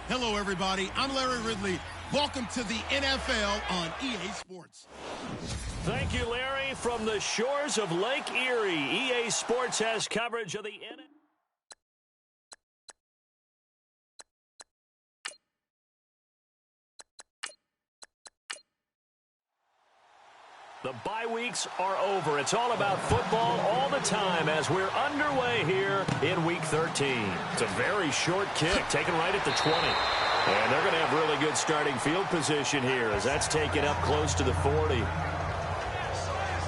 Hello, everybody. I'm Larry Ridley. Welcome to the NFL on EA Sports. Thank you, Larry. From the shores of Lake Erie, EA Sports has coverage of the NFL. The bye weeks are over. It's all about football all the time as we're underway here in Week 13. It's a very short kick, taken right at the 20. And they're going to have really good starting field position here as that's taken up close to the 40.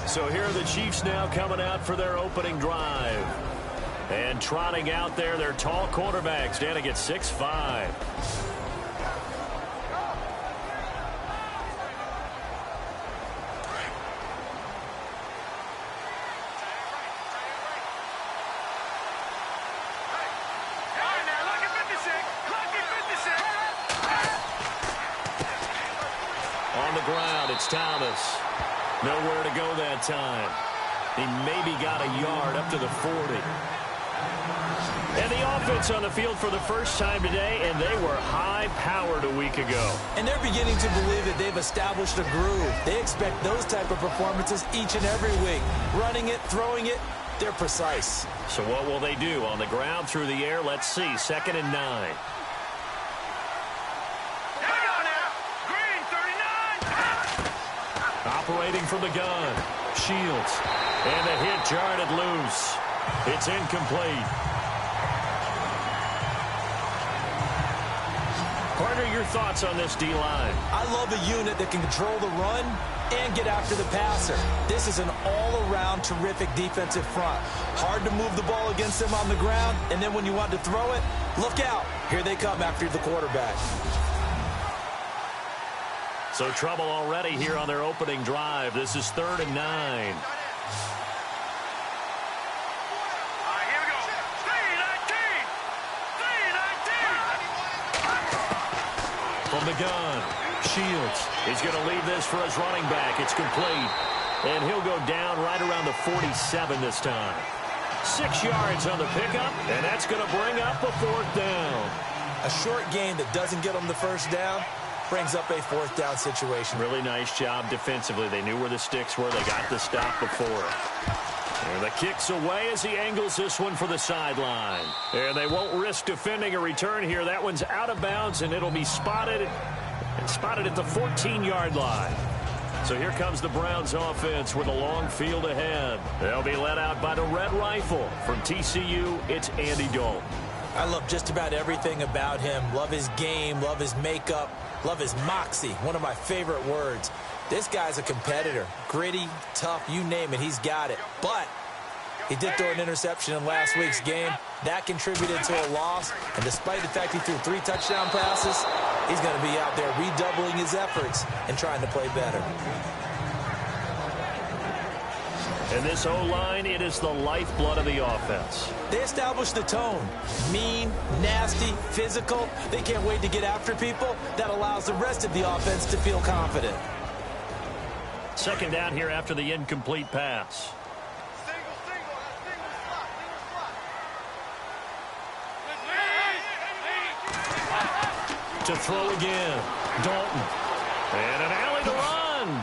So here are the Chiefs now coming out for their opening drive. And trotting out there, their tall quarterback standing at 6'5". On the ground, it's Thomas. Nowhere to go that time. He maybe got a yard up to the 40. And the offense on the field for the first time today, and they were high-powered a week ago. And they're beginning to believe that they've established a groove. They expect those type of performances each and every week. Running it, throwing it, they're precise. So what will they do? On the ground, through the air, let's see. 2nd and 9. Operating from the gun. Shields. And the hit jarred it loose. It's incomplete. Partner, your thoughts on this D-line? I love a unit that can control the run and get after the passer. This is an all-around terrific defensive front. Hard to move the ball against them on the ground, and then when you want to throw it, look out. Here they come after the quarterback. So trouble already here on their opening drive. This is 3rd and 9. From the gun, Shields. He's going to leave this for his running back. It's complete. And he'll go down right around the 47 this time. 6 yards on the pickup, and that's going to bring up a 4th down. A short game that doesn't get them the first down brings up a 4th down situation. Really nice job defensively. They knew where the sticks were. They got the stop before. And the kick's away as he angles this one for the sideline. And they won't risk defending a return here. That one's out of bounds, and it'll be spotted at the 14-yard line. So here comes the Browns offense with a long field ahead. They'll be led out by the Red Rifle. From TCU, it's Andy Dalton. I love just about everything about him. Love his game, love his makeup, love his moxie, one of my favorite words. This guy's a competitor. Gritty, tough, you name it, he's got it. But he did throw an interception in last week's game. That contributed to a loss. And despite the fact he threw 3 touchdown passes, he's going to be out there redoubling his efforts and trying to play better. And this O-line, it is the lifeblood of the offense. They established the tone. Mean, nasty, physical. They can't wait to get after people. That allows the rest of the offense to feel confident. 2nd down here after the incomplete pass. To throw again. Dalton. And an alley to run.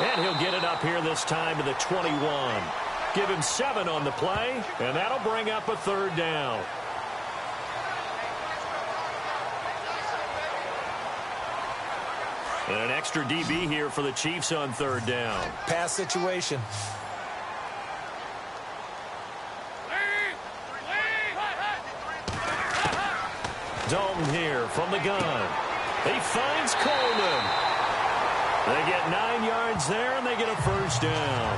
And he'll get it up here this time to the 21. Give him 7 on the play, and that'll bring up a 3rd down. And an extra DB here for the Chiefs on third down. Pass situation. Dalton here from the gun. He finds Coleman. They get 9 yards there, and they get a first down.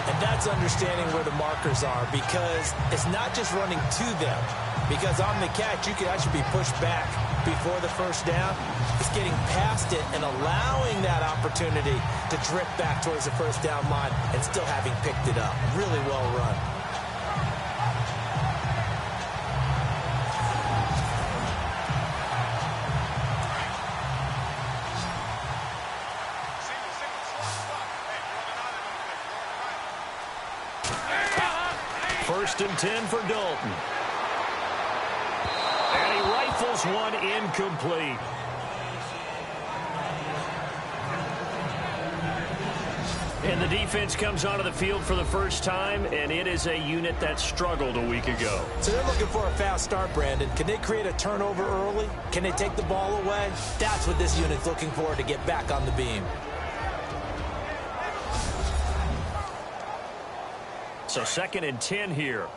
And that's understanding where the markers are, because it's not just running to them. Because on the catch, you could actually be pushed back before the first down. It's getting past it and allowing that opportunity to drift back towards the first down line and still having picked it up. Really well run. First and 10 for Dalton. And he rifles one incomplete. And the defense comes onto the field for the first time, and it is a unit that struggled a week ago. So they're looking for a fast start, Brandon. Can they create a turnover early? Can they take the ball away? That's what this unit's looking for to get back on the beam. So second and 10 here.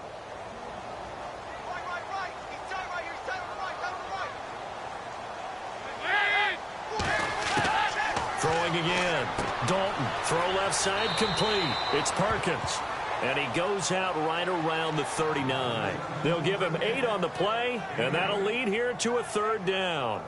Throwing again. Dalton, throw left side, complete. It's Perkins. And he goes out right around the 39. They'll give him 8 on the play, and that'll lead here to a third down.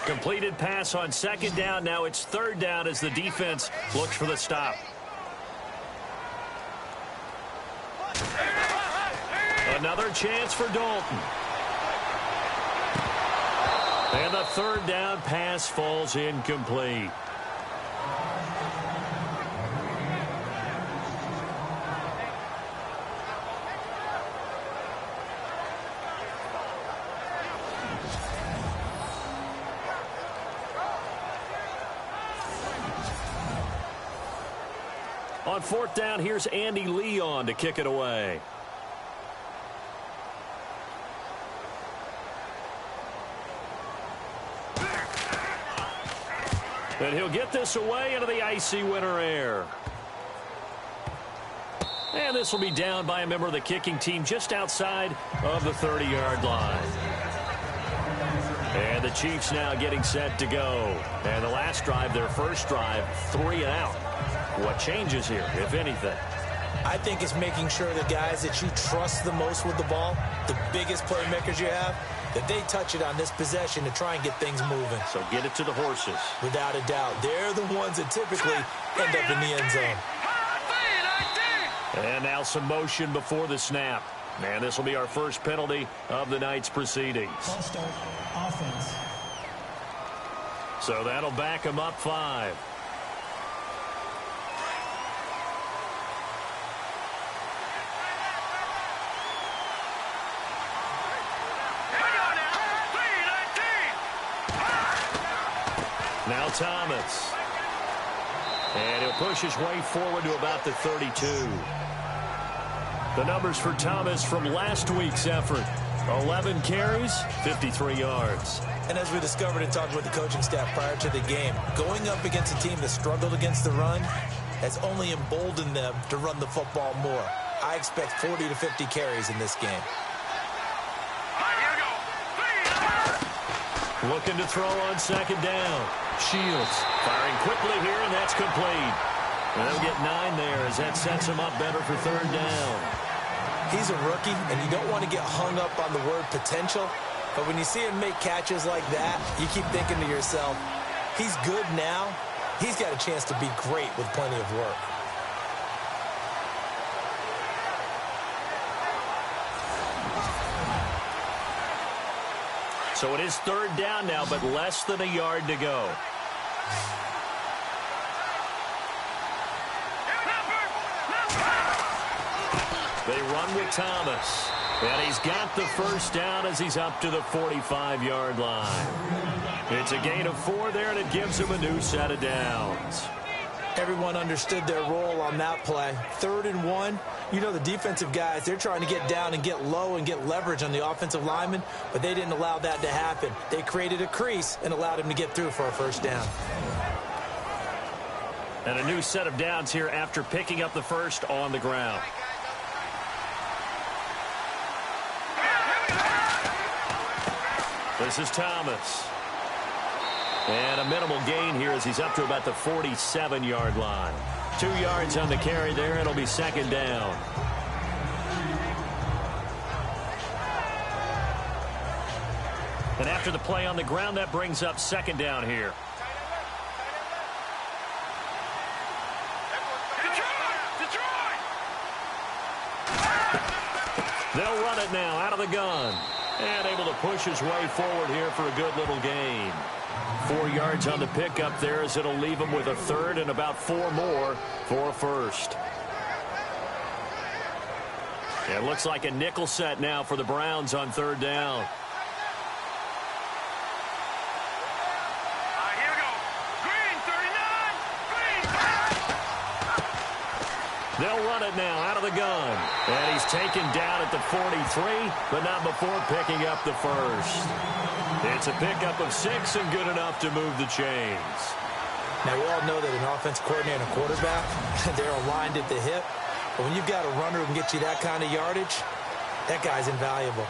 Completed pass on second down. Now it's third down as the defense looks for the stop. Another chance for Dalton. And the third down pass falls incomplete. On fourth down, here's Andy Leon to kick it away. And he'll get this away into the icy winter air. And this will be down by a member of the kicking team just outside of the 30-yard line. And the Chiefs now getting set to go. And the last drive, their first drive, 3 and out. What changes here, if anything? I think it's making sure the guys that you trust the most with the ball, the biggest playmakers you have, that they touch it on this possession to try and get things moving. So get it to the horses. Without a doubt. They're the ones that typically end up in the end zone. And now some motion before the snap. And this will be our first penalty of the night's proceedings. Start offense. So that'll back them up 5. Now Thomas. And he'll push his way forward to about the 32. The numbers for Thomas from last week's effort. 11 carries, 53 yards. And as we discovered in talking with the coaching staff prior to the game, going up against a team that struggled against the run has only emboldened them to run the football more. I expect 40 to 50 carries in this game. Looking to throw on second down. Shields firing quickly here, and that's complete. And they'll get 9 there as that sets him up better for third down. He's a rookie, and you don't want to get hung up on the word potential. But when you see him make catches like that, you keep thinking to yourself, he's good now. He's got a chance to be great with plenty of work. So it is third down now, but less than a yard to go. They run with Thomas. And he's got the first down as he's up to the 45-yard line. It's a gain of 4 there, and it gives him a new set of downs. Everyone understood their role on that play. 3rd and 1. You know the defensive guys, they're trying to get down and get low and get leverage on the offensive lineman, but they didn't allow that to happen. They created a crease and allowed him to get through for a first down. And a new set of downs here after picking up the first on the ground. This is Thomas. And a minimal gain here as he's up to about the 47-yard line. 2 yards on the carry there. It'll be second down. And after the play on the ground, that brings up second down here. They'll run it now out of the gun. And able to push his way forward here for a good little gain. 4 yards on the pickup there as it'll leave him with a third and about 4 more for a first. It looks like a nickel set now for the Browns on 3rd down. Here we go. Green, 39. Green. They'll run it now out of the gun. And he's taken down at the 43, but not before picking up the first. It's a pickup of 6 and good enough to move the chains. Now, we all know that an offensive coordinator and a quarterback, they're aligned at the hip. But when you've got a runner who can get you that kind of yardage, that guy's invaluable.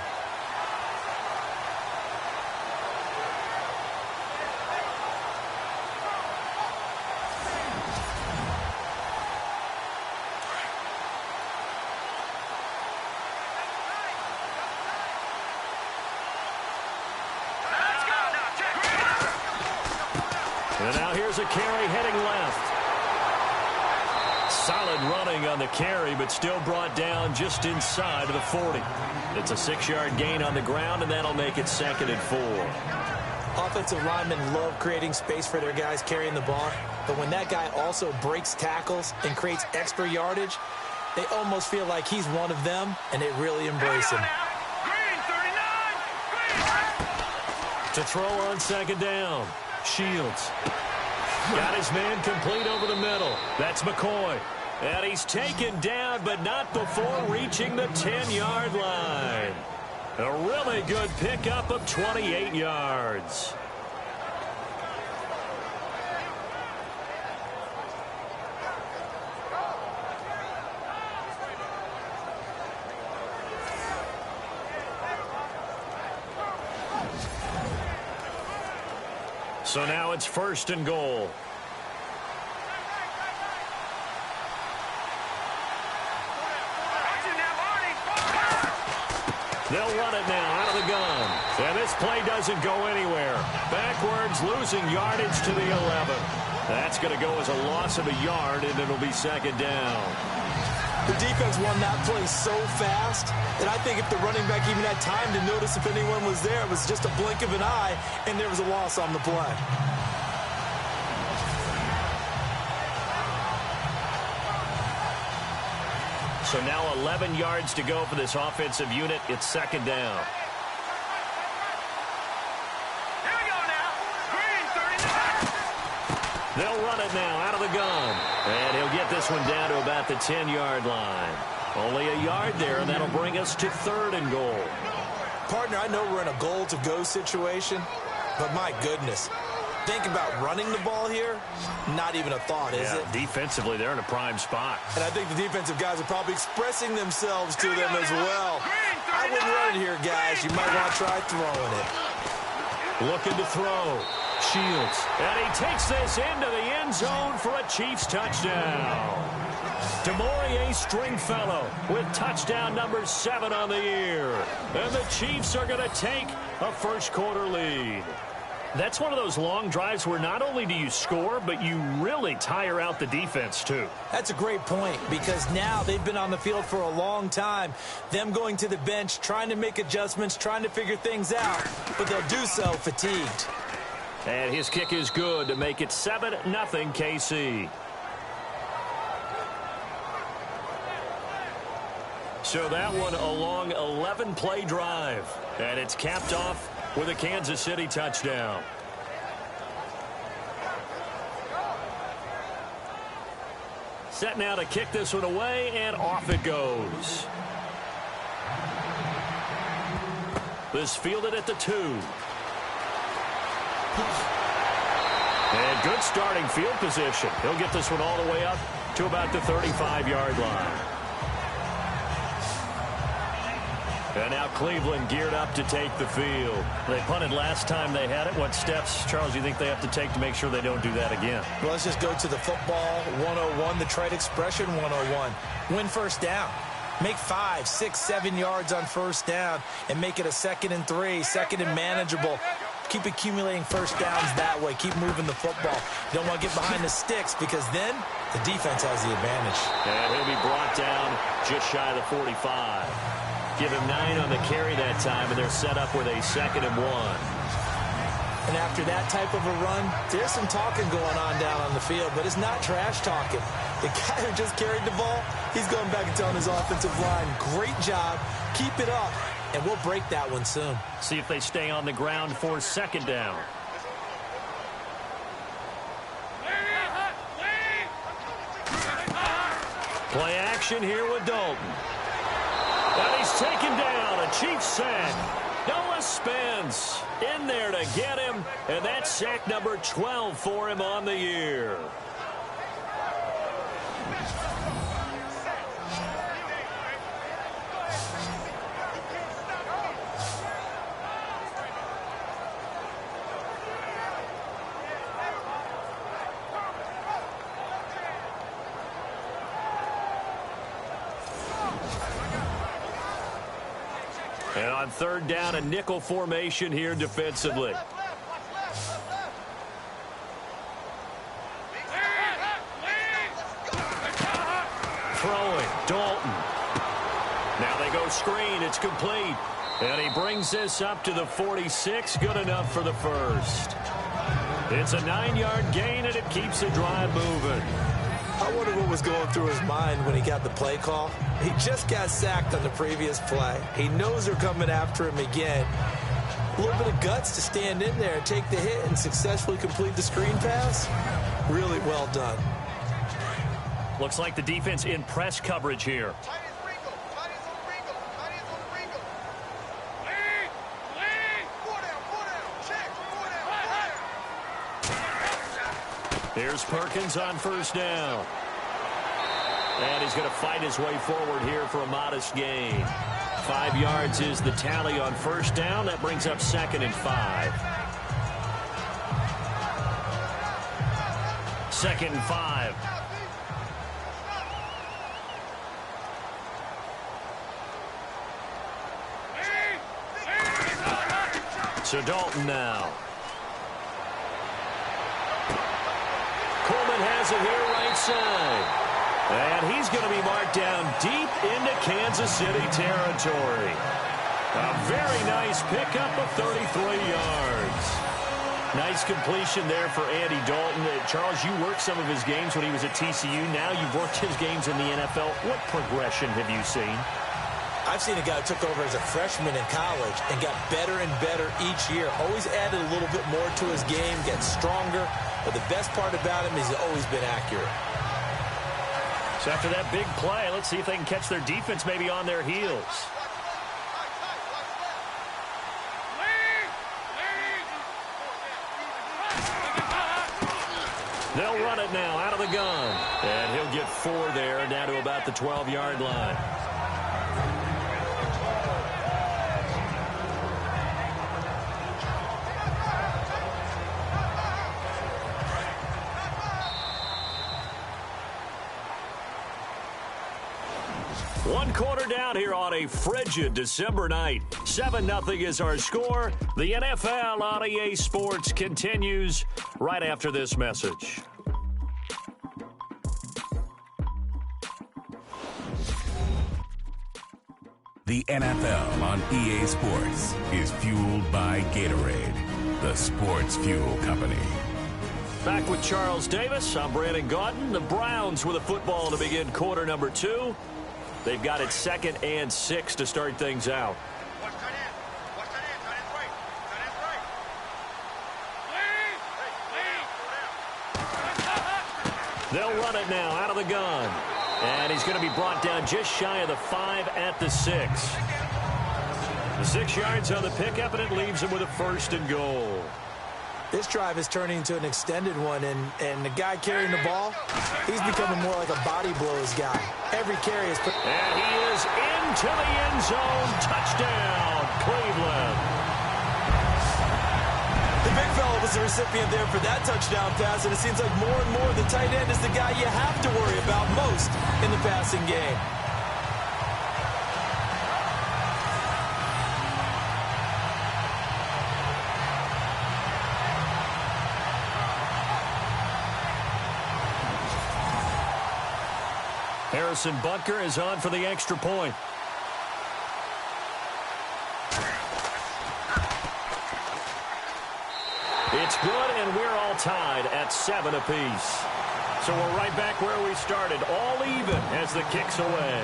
And now here's a carry heading left. Solid running on the carry, but still brought down just inside of the 40. It's a 6-yard gain on the ground, and that'll make it 2nd and 4. Offensive linemen love creating space for their guys carrying the ball, but when that guy also breaks tackles and creates extra yardage, they almost feel like he's one of them, and they really embrace him. Green, 39. Green. To throw on 2nd down. Shields. Got his man complete over the middle. That's McCoy. And he's taken down, but not before reaching the 10-yard line. A really good pickup of 28 yards. So now it's 1st and goal. They'll run it now out of the gun. And this play doesn't go anywhere. Backwards, losing yardage to the 11. That's going to go as a loss of a yard, and it'll be 2nd down. The defense won that play so fast that I think if the running back even had time to notice if anyone was there, it was just a blink of an eye, and there was a loss on the play. So now 11 yards to go for this offensive unit. It's 2nd down. Here we go now. Green, 39. They'll run it now out of the gun. And he'll get this one down to about the 10-yard line. Only a yard there, and that'll bring us to 3rd and goal. Partner, I know we're in a goal-to-go situation, but my goodness. Think about running the ball here, not even a thought, is it? Defensively, they're in a prime spot. And I think the defensive guys are probably expressing themselves to them as well. I wouldn't run it here, guys. You might want to try throwing it. Looking to throw. Shields. And he takes this into the end zone for a Chiefs touchdown. DeMaurier Stringfellow with touchdown number 7 on the year. And the Chiefs are going to take a first-quarter lead. That's one of those long drives where not only do you score, but you really tire out the defense, too. That's a great point, because now they've been on the field for a long time. Them going to the bench, trying to make adjustments, trying to figure things out, but they'll do so fatigued. And his kick is good to make it 7-0 KC. So that one along 11. 11-play drive. And it's capped off with a Kansas City touchdown. Set now to kick this one away, and off it goes. This fielded at the 2. And good starting field position. He'll get this one all the way up to about the 35-yard line. And now Cleveland geared up to take the field. They punted last time they had it. What steps, Charles, do you think they have to take to make sure they don't do that again? Well, let's just go to the football 101, the trade expression 101. Win first down. Make 5, 6, 7 yards on first down and make it a 2nd and 3, 2nd and manageable. Keep accumulating first downs that way. Keep moving the football. You don't want to get behind the sticks because then the defense has the advantage. And he'll be brought down just shy of the 45. Give him 9 on the carry that time, and they're set up with a 2nd and 1. And after that type of a run, there's some talking going on down on the field, but it's not trash talking. The guy who just carried the ball, he's going back and telling his offensive line, great job, keep it up, and we'll break that one soon. See if they stay on the ground for 2nd down. Play action here with Dalton. And he's taken down, a Chiefs sack. Noah Spence in there to get him, and that's sack number 12 for him on the year. And on 3rd down, a nickel formation here defensively. Throwing, Dalton. Now they go screen, it's complete. And he brings this up to the 46, good enough for the first. It's a 9-yard gain, and it keeps the drive moving. I wonder what was going through his mind when he got the play call. He just got sacked on the previous play. He knows they're coming after him again. A little bit of guts to stand in there and take the hit and successfully complete the screen pass. Really well done. Looks like the defense in press coverage here. Here's Perkins on 1st down. And he's going to fight his way forward here for a modest gain. 5 yards is the tally on 1st down. That brings up 2nd and 5. 2nd and 5. So Dalton now. Coleman has it here right side. And he's going to be marked down deep into Kansas City territory. A very nice pickup of 33 yards. Nice completion there for Andy Dalton. Charles, you worked some of his games when he was at TCU. Now you've worked his games in the NFL. What progression have you seen? I've seen a guy who took over as a freshman in college and got better and better each year. Always added a little bit more to his game, gets stronger. But the best part about him is he's always been accurate. So after that big play, let's see if they can catch their defense maybe on their heels. They'll run it now out of the gun. And he'll get 4 there, down to about the 12-yard line. One quarter down here on a frigid December night. 7-0 is our score. The NFL on EA Sports continues right after this message. The NFL on EA Sports is fueled by Gatorade, the sports fuel company. Back with Charles Davis. I'm Brandon Gaudin. The Browns with a football to begin quarter number 2. They've got it 2nd and 6 to start things out. They'll run it now out of the gun. And he's going to be brought down just shy of the 5 at the 6. The 6 yards on the pickup, and it leaves him with a 1st and goal. This drive is turning into an extended one, and the guy carrying the ball, he's becoming more like a body blows guy. Every carry is... And he is into the end zone. Touchdown, Cleveland. The big fella was the recipient there for that touchdown pass, and it seems like more and more the tight end is the guy you have to worry about most in the passing game. Harrison Butker is on for the extra point. It's good, and we're all tied at 7 apiece. So we're right back where we started, all even as the kick's away.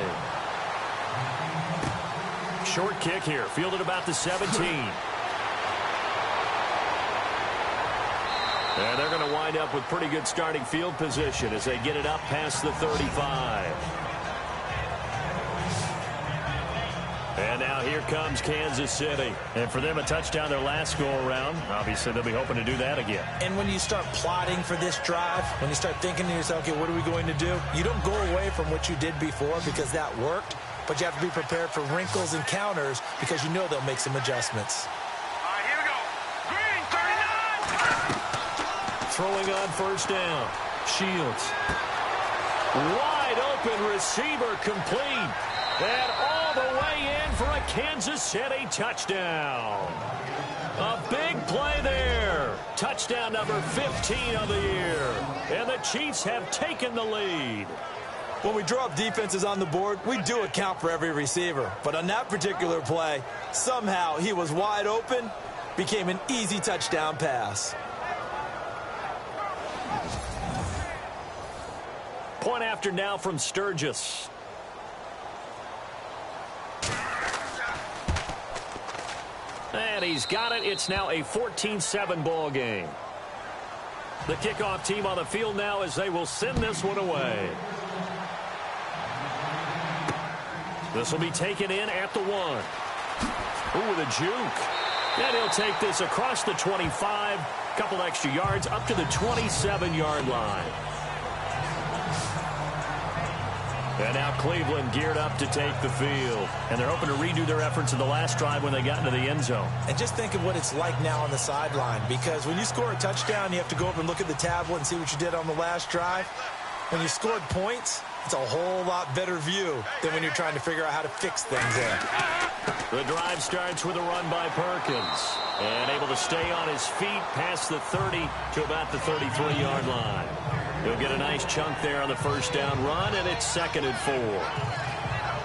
Short kick here, fielded about the 17. And they're going to wind up with pretty good starting field position as they get it up past the 35. And now here comes Kansas City. And for them, a touchdown their last go-around. Obviously, they'll be hoping to do that again. And when you start plotting for this drive, when you start thinking to yourself, okay, what are we going to do? You don't go away from what you did before because that worked, but you have to be prepared for wrinkles and counters because you know they'll make some adjustments. All right, here we go. Green, 39. Throwing on 1st down. Shields. Wide open receiver complete. And all the way in for a Kansas City touchdown. A big play there. Touchdown number 15 of the year. And the Chiefs have taken the lead. When we draw up defenses on the board, we do account for every receiver. But on that particular play, somehow he was wide open, became an easy touchdown pass. Point after now from Sturgis. And he's got it. It's now a 14-7 ball game. The kickoff team on the field now as they will send this one away. This will be taken in at the 1. Ooh, with a juke. And he'll take this across the 25. Couple extra yards up to the 27-yard line. And now Cleveland geared up to take the field. And they're hoping to redo their efforts in the last drive when they got into the end zone. And just think of what it's like now on the sideline. Because when you score a touchdown, you have to go up and look at the tablet and see what you did on the last drive. When you scored points, it's a whole lot better view than when you're trying to figure out how to fix things there. The drive starts with a run by Perkins. And able to stay on his feet past the 30 to about the 33-yard line. He'll get a nice chunk there on the 1st down run, and it's 2nd and 4.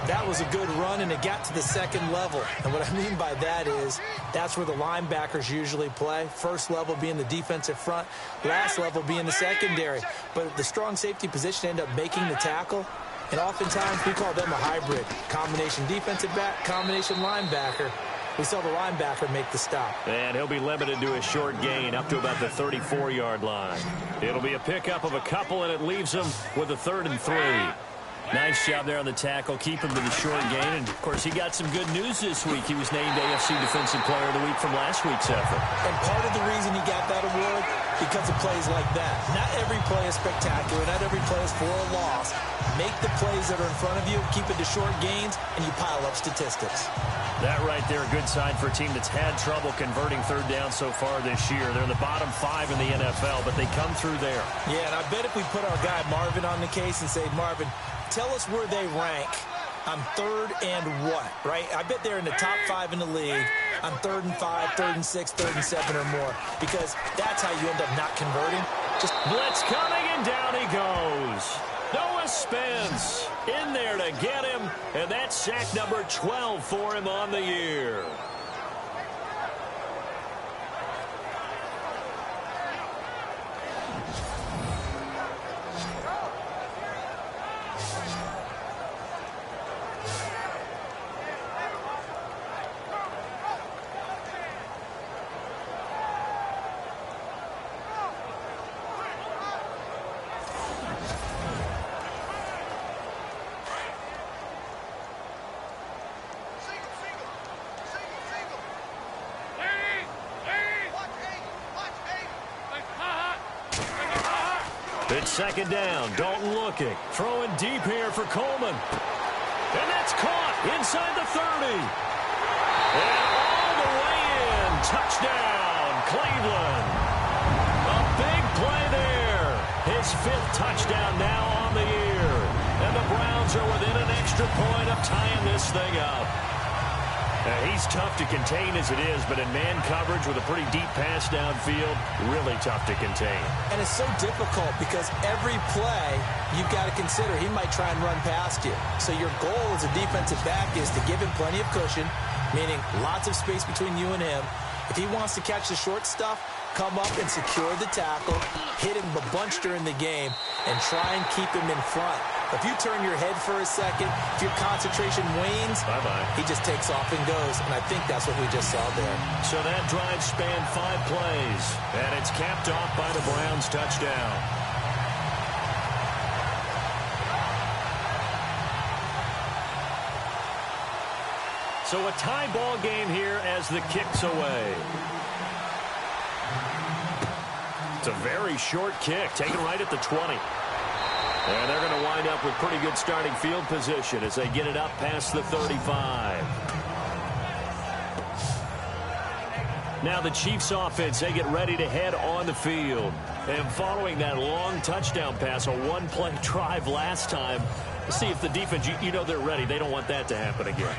That was a good run, and it got to the 2nd level. And what I mean by that is that's where the linebackers usually play. 1st level being the defensive front, last level being the secondary. But the strong safety position ended up making the tackle. And oftentimes we call them a hybrid. Combination defensive back, combination linebacker. We saw the linebacker make the stop. And he'll be limited to a short gain up to about the 34-yard line. It'll be a pickup of a couple, and it leaves him with a 3rd and 3. Nice job there on the tackle. Keep him to the short gain. And, of course, he got some good news this week. He was named AFC Defensive Player of the Week from last week's effort. And part of the reason he got that award, because of plays like that. Not every play is spectacular. Not every play is for a loss. Make the plays that are in front of you, keep it to short gains, and you pile up statistics. That right there, a good sign for a team that's had trouble converting 3rd down so far this year. They're in the bottom 5 in the NFL, but they come through there. Yeah, and I bet if we put our guy Marvin on the case and say, Marvin, tell us where they rank on 3rd and what, right? I bet they're in the top 5 in the league on 3rd and 5, 3rd and 6, 3rd and 7 or more, because that's how you end up not converting. Just blitz coming, and down he goes. Noah Spence in there to get him, and that's sack number 12 for him on the year. It's second down. Dalton looking. Throwing deep here for Coleman. And that's caught inside the 30. And all the way in. Touchdown, Cleveland. A big play there. His 5th touchdown now on the year. And the Browns are within an extra point of tying this thing up. He's tough to contain as it is, but in man coverage with a pretty deep pass downfield, really tough to contain. And it's so difficult because every play you've got to consider he might try and run past you. So your goal as a defensive back is to give him plenty of cushion, meaning lots of space between you and him. If he wants to catch the short stuff, come up and secure the tackle, hit him a bunch during the game, and try and keep him in front. If you turn your head for a second, if your concentration wanes, he just takes off and goes, and I think that's what we just saw there. So that drive spanned 5 plays, and it's capped off by the Browns' touchdown. So a tie ball game here as the kick's away. It's a very short kick, taken right at the 20. And they're going to wind up with pretty good starting field position as they get it up past the 35. Now the Chiefs offense, they get ready to head on the field. And following that long touchdown pass, a one-play drive last time, see if the defense, you know they're ready. They don't want that to happen again.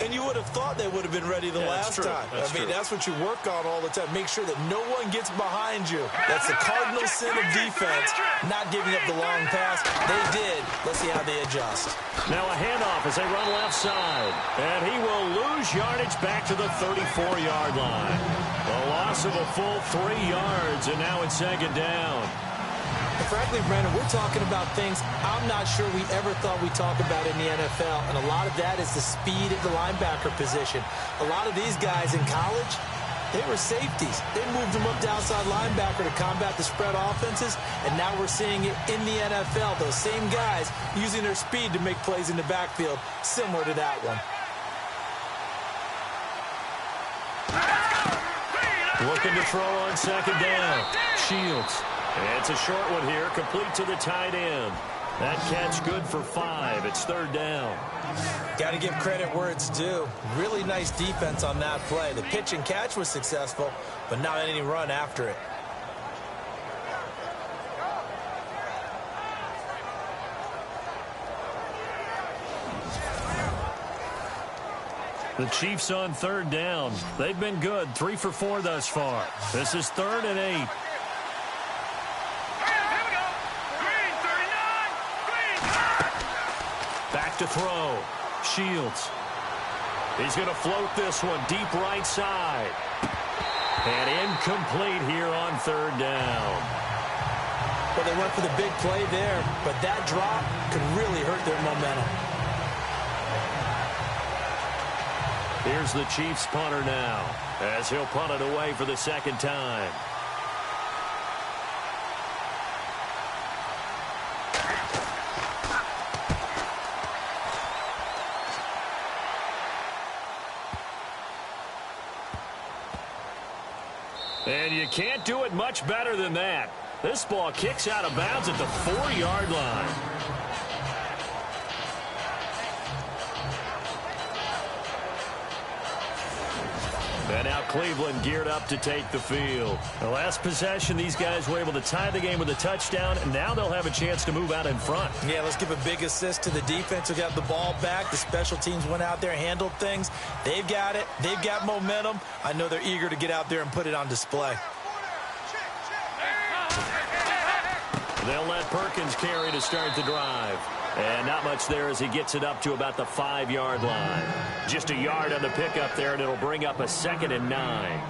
And you would have thought they would have been ready the last time. That's what you work on all the time. Make sure that no one gets behind you. That's the cardinal sin of defense, not giving up the long pass. They did. Let's see how they adjust. Now a handoff as they run left side. And he will lose yardage back to the 34-yard line. A loss of a full 3 yards, and now it's second down. And frankly, Brandon, we're talking about things I'm not sure we ever thought we'd talk about in the NFL, and a lot of that is the speed at the linebacker position. A lot of these guys in college, they were safeties. They moved them up to outside linebacker to combat the spread offenses, and now we're seeing it in the NFL. Those same guys using their speed to make plays in the backfield, similar to that one. Looking to throw on second down. Shields. It's a short one here, complete to the tight end. That catch good for 5. It's third down. Got to give credit where it's due. Really nice defense on that play. The pitch and catch was successful, but not any run after it. The Chiefs on third down. They've been good, 3 for 4 thus far. This is 3rd and 8. Back to throw. Shields. He's going to float this one deep right side. And incomplete here on third down. Well, they went for the big play there, but that drop could really hurt their momentum. Here's the Chiefs punter now, as he'll punt it away for the second time. And you can't do it much better than that. This ball kicks out of bounds at the 4-yard line. And now Cleveland geared up to take the field. The last possession, these guys were able to tie the game with a touchdown, and now they'll have a chance to move out in front. Yeah, let's give a big assist to the defense who got the ball back. The special teams went out there, handled things. They've got it. They've got momentum. I know they're eager to get out there and put it on display. They'll let Perkins carry to start the drive. And not much there as he gets it up to about the 5-yard line. Just a yard on the pickup there, and it'll bring up a 2nd and 9.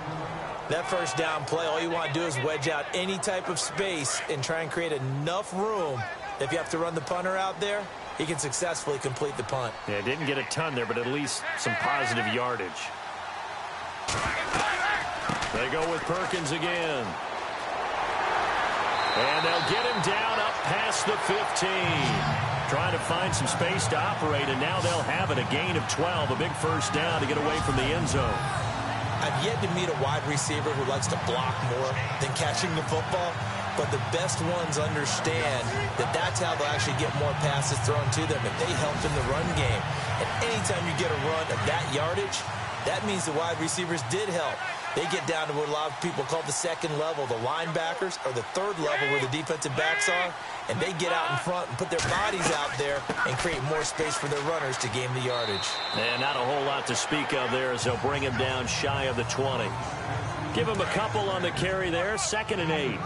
That first down play, all you want to do is wedge out any type of space and try and create enough room. If you have to run the punter out there, he can successfully complete the punt. Yeah, didn't get a ton there, but at least some positive yardage. They go with Perkins again. And they'll get him down up past the 15. Trying to find some space to operate, and now they'll have it. A gain of 12, a big first down to get away from the end zone. I've yet to meet a wide receiver who likes to block more than catching the football. but the best ones understand that that's how they'll actually get more passes thrown to them if they help in the run game. And anytime you get a run of that yardage, that means the wide receivers did help. They get down to what a lot of people call the second level, the linebackers, or the third level where the defensive backs are, and they get out in front and put their bodies out there and create more space for their runners to gain the yardage. And not a whole lot to speak of there as they'll bring him down shy of the 20. Give him a couple on the carry there, 2nd and 8.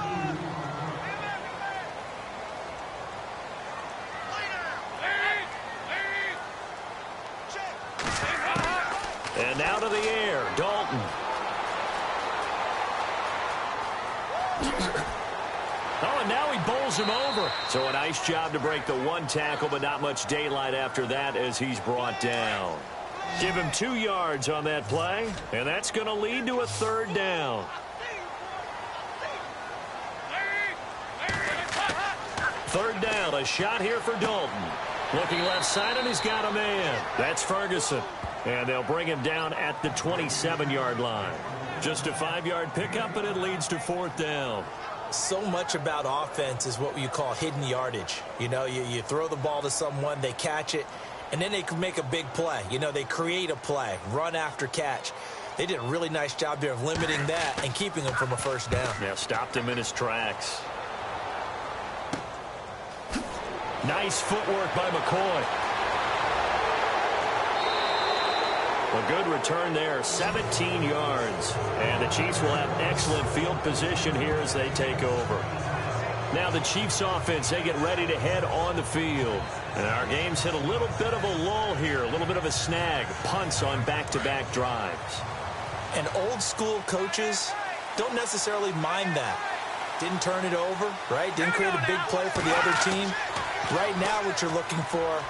And now to the air, Dalton. Oh, and now he bowls him over. So a nice job to break the one tackle, but not much daylight after that as he's brought down. Give him 2 yards on that play, and that's going to lead to a 3rd down. 3rd down, a shot here for Dalton. Looking left side, and he's got a man. That's Ferguson. And they'll bring him down at the 27-yard line. Just a 5-yard pickup, and it leads to 4th down. So much about offense is what you call hidden yardage. You know, you throw the ball to someone, they catch it, and then they can make a big play. You know, they create a play, run after catch. They did a really nice job there of limiting that and keeping him from a 1st down. Yeah, stopped him in his tracks. Nice footwork by McCoy. A good return there, 17 yards. And the Chiefs will have excellent field position here as they take over. Now the Chiefs offense, they get ready to head on the field. And our game's hit a little bit of a lull here, a little bit of a snag. Punts on back-to-back drives. And old school coaches don't necessarily mind that. Didn't turn it over, right? Didn't create a big play for the other team. Right now what you're looking for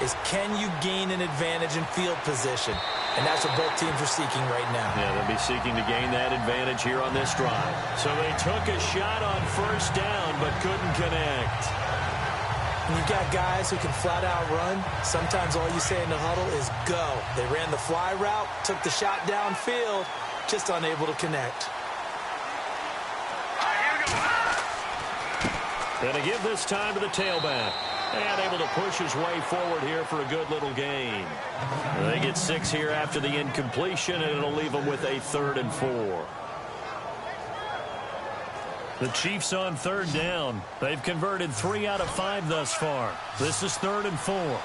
is can you gain an advantage in field position? And that's what both teams are seeking right now. Yeah, they'll be seeking to gain that advantage here on this drive. So they took a shot on 1st down but couldn't connect. And you've got guys who can flat out run. Sometimes all you say in the huddle is go. They ran the fly route, took the shot downfield, just unable to connect. Going to give this time to the tailback. And able to push his way forward here for a good little gain. They get 6 here after the incompletion, and it'll leave them with a 3rd and 4. The Chiefs on 3rd down. They've converted 3 out of 5 thus far. This is 3rd and 4.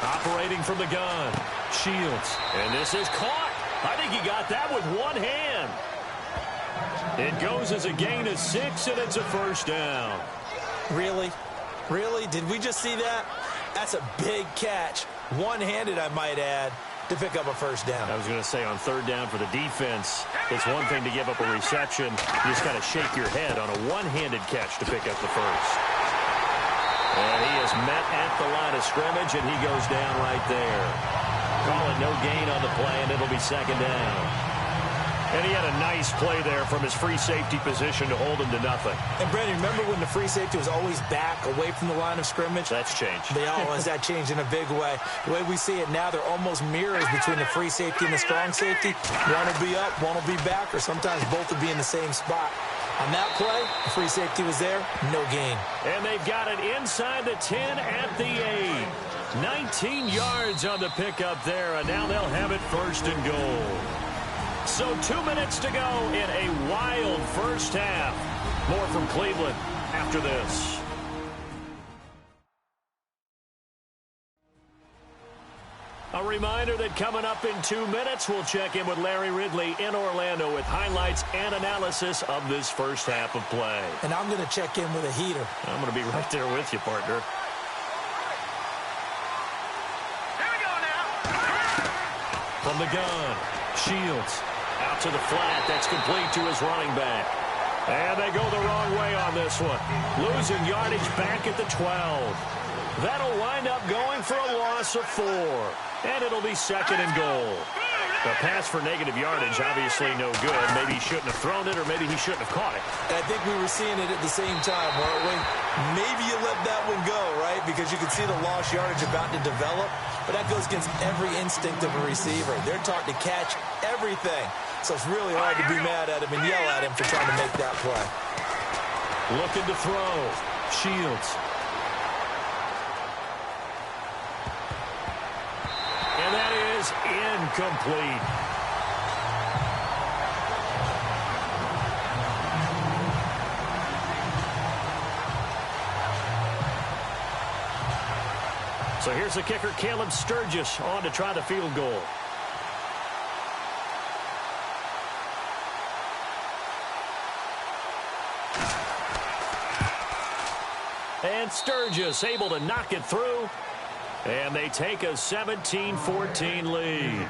Operating from the gun. Shields. And this is caught. I think he got that with one hand. It goes as a gain of 6, and it's a 1st down. Really? Really? Did we just see that? That's a big catch. One-handed, I might add, to pick up a 1st down. I was going to say on 3rd down for the defense, it's one thing to give up a reception. You just got to shake your head on a one-handed catch to pick up the 1st. And he is met at the line of scrimmage, and he goes down right there. Call it no gain on the play, and it'll be 2nd down. And he had a nice play there from his free safety position to hold him to nothing. And, Brandon, remember when the free safety was always back away from the line of scrimmage? That's changed. That changed in a big way. The way we see it now, they're almost mirrors between the free safety and the strong safety. One will be up, one will be back, or sometimes both will be in the same spot. On that play, the free safety was there, no gain. And they've got it inside the 10 at the 8. 19 yards on the pickup there, and now they'll have it 1st and goal. So 2 minutes to go in a wild 1st half. More from Cleveland after this. A reminder that coming up in 2 minutes, we'll check in with Larry Ridley in Orlando with highlights and analysis of this 1st half of play. And I'm going to check in with a heater. I'm going to be right there with you, partner. Here we go now. From the gun, Shields. Out to the flat. That's complete to his running back. And they go the wrong way on this one. Losing yardage back at the 12. That'll wind up going for a loss of 4. And it'll be 2nd and goal. The pass for negative yardage, obviously no good. Maybe he shouldn't have thrown it, or maybe he shouldn't have caught it. I think we were seeing it at the same time, weren't we? Maybe you let that one go, right? Because you could see the lost yardage about to develop. but that goes against every instinct of a receiver. They're taught to catch everything. So it's really hard to be mad at him and yell at him for trying to make that play. Looking to throw. Shields. And that is incomplete. So here's the kicker, Caleb Sturgis, on to try the field goal. And Sturgis able to knock it through. And they take a 17-14 lead.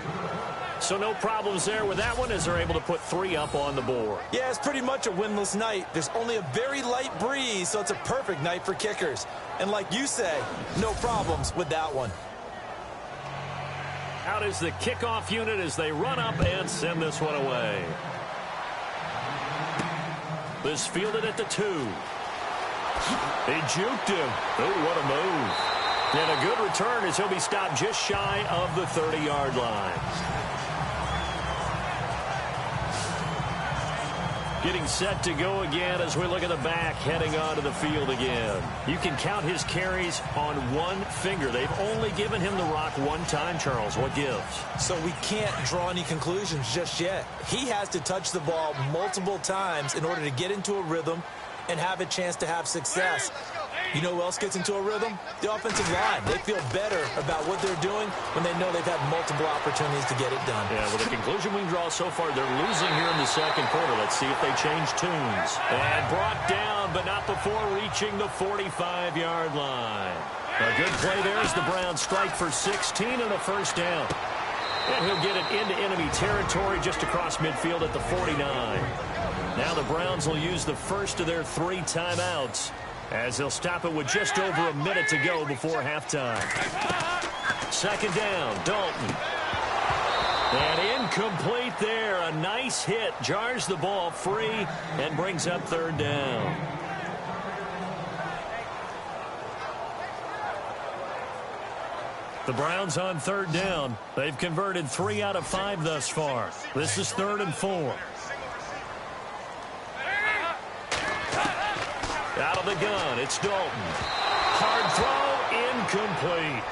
So no problems there with that one as they're able to put 3 up on the board. Yeah, it's pretty much a winless night. There's only a very light breeze, so it's a perfect night for kickers. And like you say, no problems with that one. Out is the kickoff unit as they run up and send this one away. This fielded at the 2. He juked him. Oh, what a move. And a good return as he'll be stopped just shy of the 30-yard line. Getting set to go again as we look at the back heading onto the field again. You can count his carries on one finger. They've only given him the rock one time, Charles. What gives? So we can't draw any conclusions just yet. He has to touch the ball multiple times in order to get into a rhythm and have a chance to have success. You know who else gets into a rhythm? The offensive line. They feel better about what they're doing when they know they've had multiple opportunities to get it done. Yeah, well, the conclusion we can draw so far, they're losing here in the second quarter. Let's see if they change tunes. And brought down, but not before reaching the 45-yard line. A good play there as the Browns strike for 16 and a first down. And he'll get it into enemy territory just across midfield at the 49. Now the Browns will use the first of their 3 timeouts as they'll stop it with just over a minute to go before halftime. Second down, Dalton. And incomplete there. A nice hit. Jars the ball free and brings up third down. The Browns on third down. They've converted 3 out of 5 thus far. This is 3rd and 4. Out of the gun, it's Dalton. Hard throw, incomplete.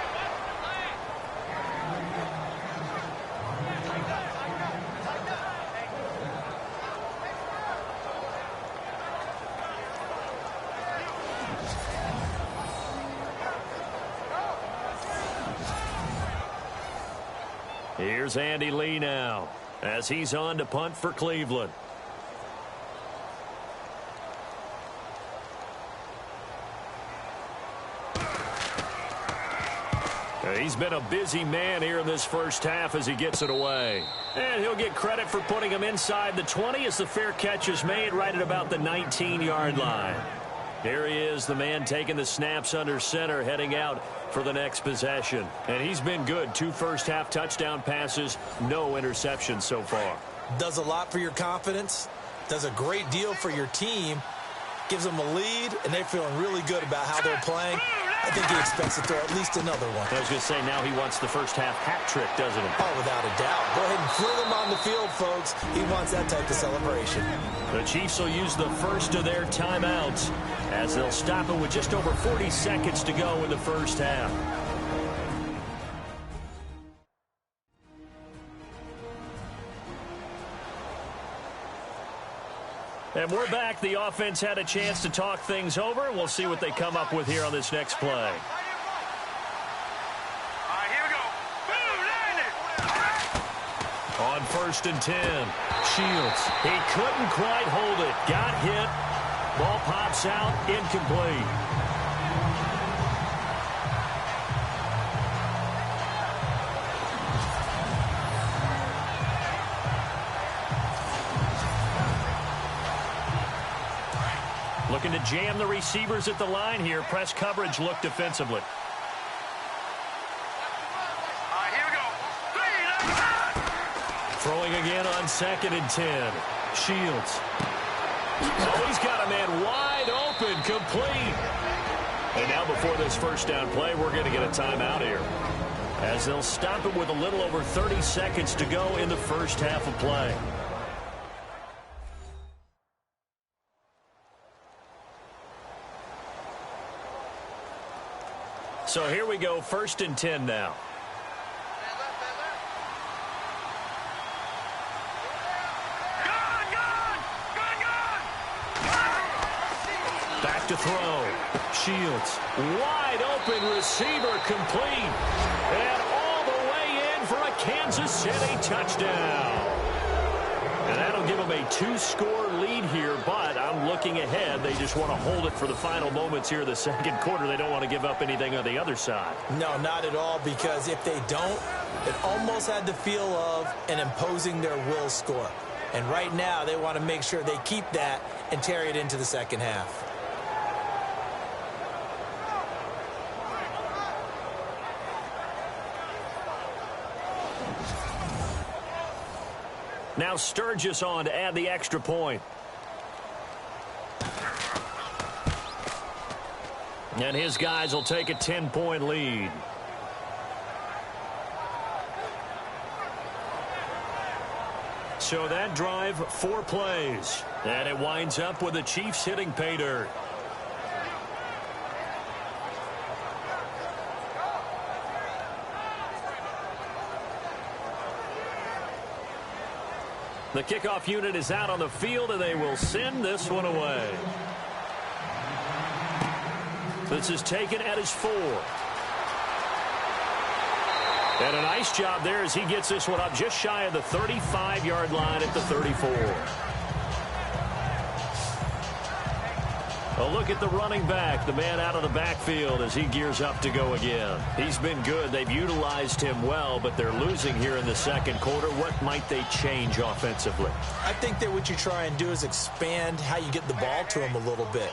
Here's Andy Lee now as he's on to punt for Cleveland. He's been a busy man here in this first half as he gets it away. And he'll get credit for putting him inside the 20 as the fair catch is made right at about the 19-yard line. Here he is, the man taking the snaps under center, heading out for the next possession. And he's been good. 2 first-half touchdown passes, no interceptions so far. Does a lot for your confidence, does a great deal for your team, gives them a lead, and they're feeling really good about how they're playing. I think he expects to throw at least another one. I was going to say, now he wants the first-half hat trick, doesn't he? Oh, without a doubt. Go ahead and fling him on the field, folks. He wants that type of celebration. The Chiefs will use the first of their timeouts as they'll stop it with just over 40 seconds to go in the first half. And we're back. The offense had a chance to talk things over, and we'll see what they come up with here on this next play. All right, here we go. Boom, On 1st and 10, Shields. He couldn't quite hold it. Got hit. Ball pops out. Incomplete. Looking to jam the receivers at the line here. Press coverage look defensively. All right, here we go. Throwing again on 2nd and 10. Shields. Oh, he's got a man wide open, complete. And now before this first down play, we're going to get a timeout here. as they'll stop it with a little over 30 seconds to go in the first half of play. So here we go, 1st and 10 now. Back to throw. Shields. Wide open receiver complete. And all the way in for a Kansas City touchdown. And that'll give them a 2-score lead here, but I'm looking ahead. They just want to hold it for the final moments here of the second quarter. They don't want to give up anything on the other side. No, not at all, because if they don't, it almost had the feel of an imposing their will score. And right now, they want to make sure they keep that and carry it into the second half. Now Sturgis on to add the extra point. And his guys will take a 10-point lead. So that drive, 4 plays. And it winds up with the Chiefs hitting pay dirt. The kickoff unit is out on the field, and they will send this one away. This is taken at his 4. And a nice job there as he gets this one up just shy of the 35-yard line at the 34. A look at the running back, the man out of the backfield as he gears up to go again. He's been good. They've utilized him well, but they're losing here in the second quarter. What might they change offensively? I think that what you try and do is expand how you get the ball to him a little bit.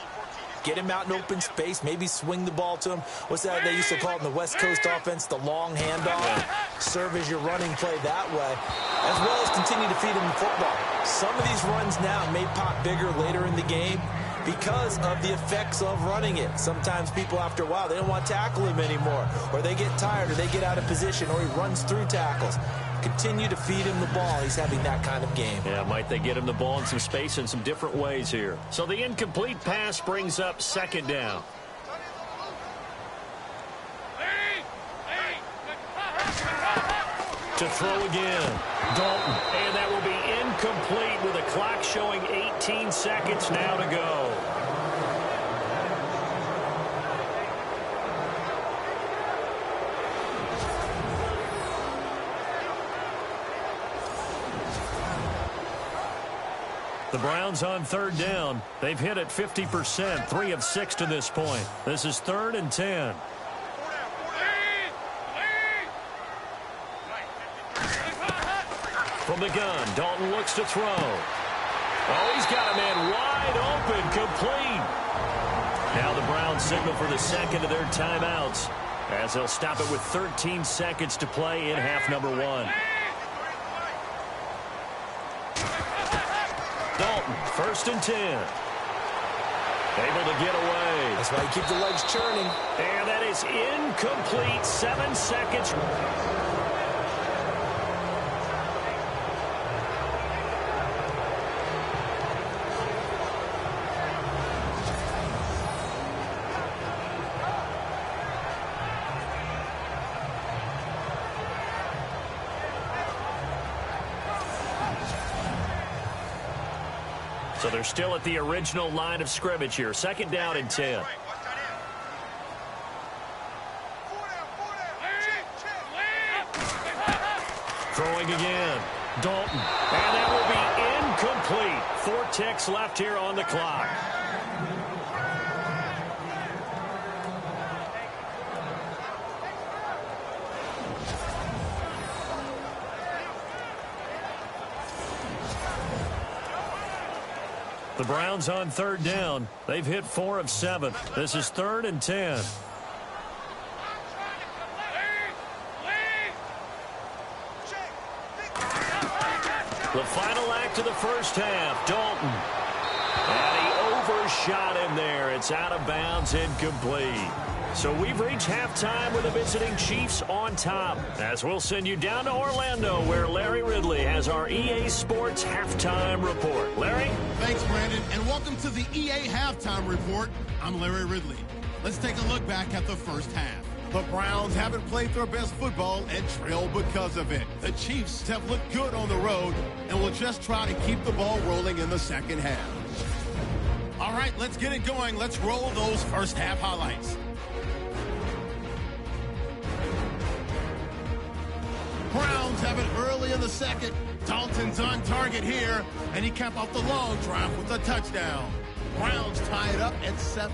Get him out in open space, maybe swing the ball to him. What's that they used to call it in the West Coast offense, the long handoff? Serve as your running play that way, as well as continue to feed him the football. Some of these runs now may pop bigger later in the game because of the effects of running it. Sometimes people, after a while, they don't want to tackle him anymore, or they get tired, or they get out of position, or he runs through tackles. Continue to feed him the ball. He's having that kind of game. Yeah, might they get him the ball in some space in some different ways here. So the incomplete pass brings up 2nd down. To throw again. Dalton. And that will be incomplete with the clock showing 18 seconds now to go. The Browns on 3rd down. They've hit it 50%, 3 of 6 to this point. This is 3rd and 10. From the gun, Dalton looks to throw. Oh, he's got a man wide open, complete. Now the Browns signal for the second of their timeouts as they'll stop it with 13 seconds to play in half number 1. Dalton, 1st and 10. Able to get away. That's why you keep the legs churning. And that is incomplete. 7 seconds. So they're still at the original line of scrimmage here. 2nd down and 10. Throwing again. Dalton. And that will be incomplete. 4 ticks left here on the clock. The Browns on 3rd down. They've hit 4 of 7. This is 3rd and 10. The final act of the first half, Dalton. And he overshot him there. It's out of bounds, incomplete. So we've reached halftime with the visiting Chiefs on top. As we'll send you down to Orlando, where Larry Ridley has our EA Sports Halftime Report. Larry? Thanks, Brandon, and welcome to the EA Halftime Report. I'm Larry Ridley. Let's take a look back at the first half. The Browns haven't played their best football and trail because of it. The Chiefs have looked good on the road and will just try to keep the ball rolling in the second half. All right, let's get it going. Let's roll those first half highlights. Browns have it early in the second. Dalton's on target here, and he capped off the long drive with a touchdown. Browns tie it up at 7.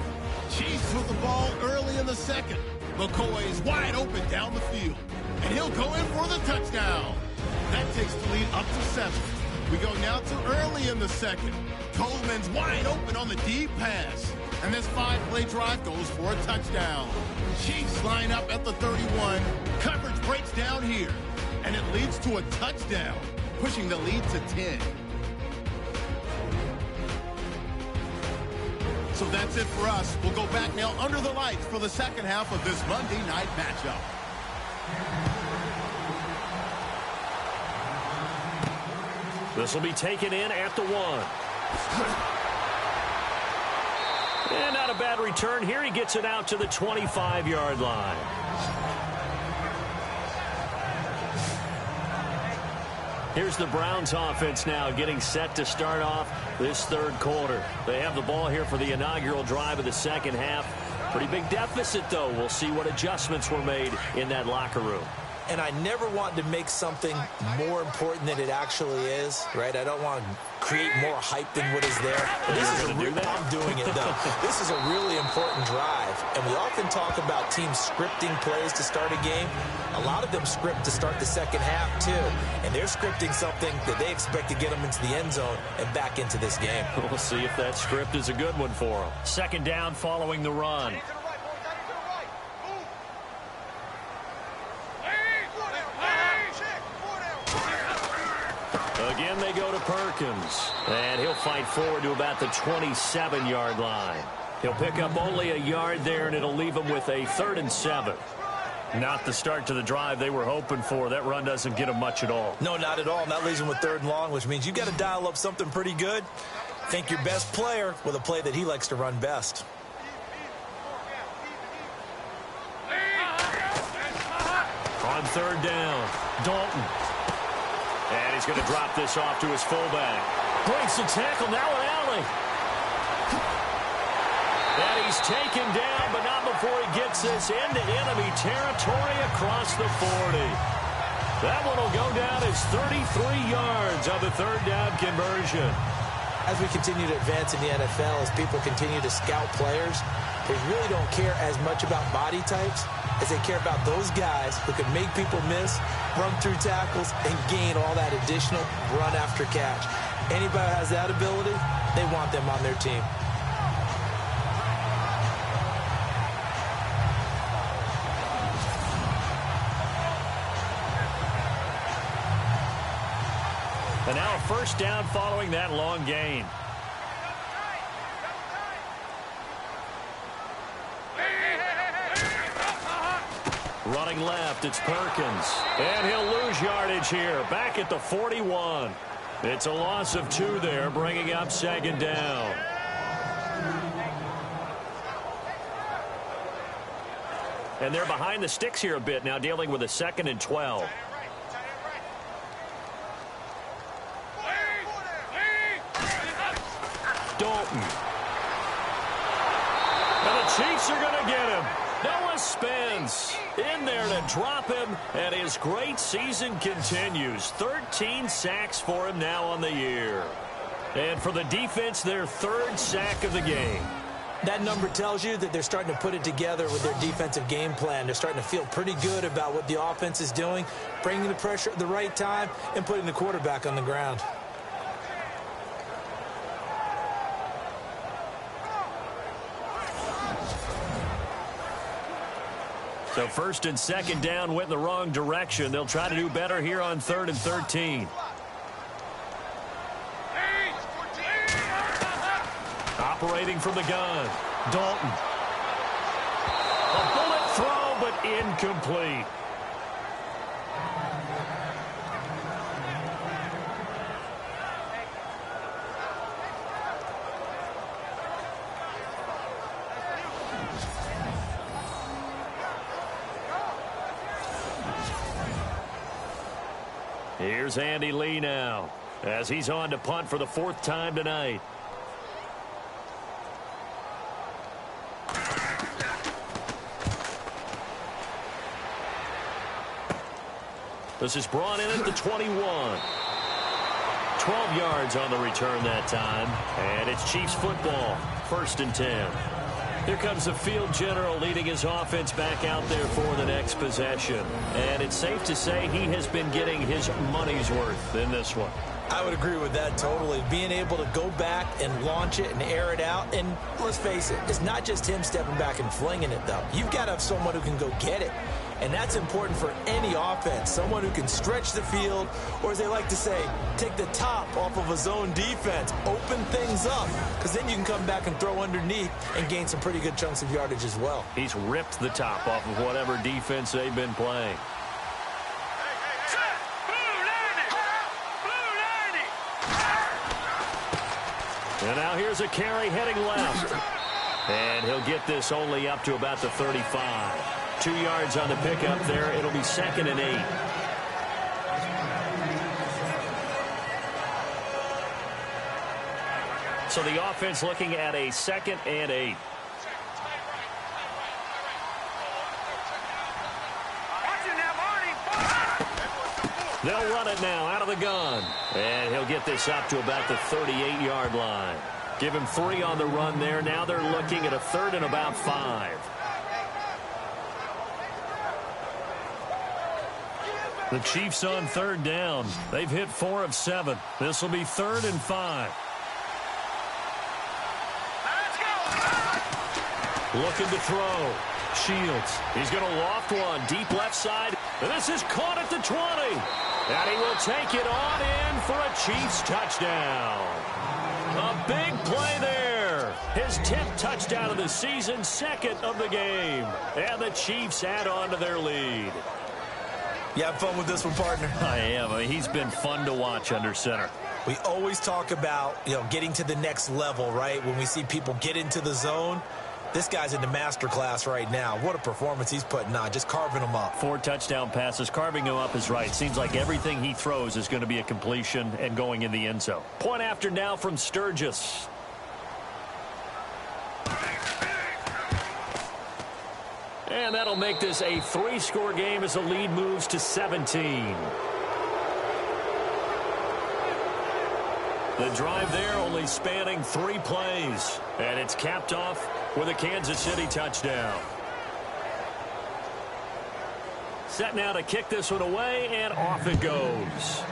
Chiefs with the ball early in the second. McCoy's wide open down the field, and he'll go in for the touchdown. That takes the lead up to 7. We go now to early in the second. Coleman's wide open on the deep pass, and this 5-play drive goes for a touchdown. Chiefs line up at the 31. Coverage breaks down here, and it leads to a touchdown, pushing the lead to 10. So that's it for us. We'll go back now under the lights for the second half of this Monday night matchup. This will be taken in at the 1. And not a bad return here. He gets it out to the 25-yard line. Here's the Browns offense now getting set to start off this third quarter. They have the ball here for the inaugural drive of the second half. Pretty big deficit, though. We'll see what adjustments were made in that locker room. And I never want to make something more important than it actually is, right? I don't want to create more hype than what is there. But this is I'm doing it, though. This is a really important drive. And we often talk about teams scripting plays to start a game. A lot of them script to start the second half, too. And they're scripting something that they expect to get them into the end zone and back into this game. We'll see if that script is a good one for them. Second down following the run. Again, they go to Perkins. And he'll fight forward to about the 27-yard line. He'll pick up only a yard there, and it'll leave him with a 3rd and 7. Not the start to the drive they were hoping for. That run doesn't get them much at all. No, not at all. And that leaves them with 3rd and long, which means you've got to dial up something pretty good. Think your best player with a play that he likes to run best. On 3rd down, Dalton. And he's going to drop this off to his fullback. Breaks the tackle, now an alley. And he's taken down, but not before he gets this into enemy territory across the 40. That one will go down as 33 yards on the 3rd down conversion. As we continue to advance in the NFL, as people continue to scout players, they really don't care as much about body types as they care about those guys who can make people miss, run through tackles, and gain all that additional run after catch. Anybody who has that ability, they want them on their team. And now a first down following that long gain. Running left, it's Perkins. And he'll lose yardage here, back at the 41. It's a loss of 2 there, bringing up 2nd down. And they're behind the sticks here a bit now, dealing with a 2nd and 12. Dalton. And the Chiefs are going to get him. Noah Spence in there to drop him, and his great season continues. 13 sacks for him now on the year. And for the defense, their 3rd sack of the game. That number tells you that they're starting to put it together with their defensive game plan. They're starting to feel pretty good about what the offense is doing, bringing the pressure at the right time, and putting the quarterback on the ground. So 1st and 2nd down went in the wrong direction. They'll try to do better here on 3rd and 13. Operating from the gun, Dalton. A incomplete. Here's Andy Lee now, as he's on to punt for the 4th time tonight. This is brought in at the 21. 12 yards on the return that time, and it's Chiefs football, 1st and 10. Here comes the field general leading his offense back out there for the next possession. And it's safe to say he has been getting his money's worth in this one. I would agree with that totally. Being able to go back and launch it and air it out. And let's face it, it's not just him stepping back and flinging it, though. You've got to have someone who can go get it. And that's important for any offense. Someone who can stretch the field, or as they like to say, take the top off of a zone defense, open things up, because then you can come back and throw underneath and gain some pretty good chunks of yardage as well. He's ripped the top off of whatever defense they've been playing. And now here's a carry heading left. And he'll get this only up to about the 35. 2 yards on the pickup there. It'll be 2nd and 8. So the offense looking at a 2nd and 8. They'll run it now out of the gun. And he'll get this up to about the 38-yard line. Give him 3 on the run there. Now they're looking at a 3rd and about 5. The Chiefs on 3rd down. They've hit 4 of 7. This will be 3rd and 5. Looking to throw. Shields. He's going to loft one deep left side. And this is caught at the 20. And he will take it on in for a Chiefs touchdown. A big play there. His 10th touchdown of the season, 2nd of the game. And the Chiefs add on to their lead. You have fun with this one, partner? I am. I mean, he's been fun to watch under center. We always talk about, getting to the next level, right? When we see people get into the zone, this guy's in the master class right now. What a performance he's putting on, just carving them up. 4 touchdown passes. Carving him up is right. Seems like everything he throws is going to be a completion and going in the end zone. Point after now from Sturgis. And that'll make this a 3-score game as the lead moves to 17. The drive there only spanning 3 plays. And it's capped off with a Kansas City touchdown. Set now to kick this one away, and off it goes.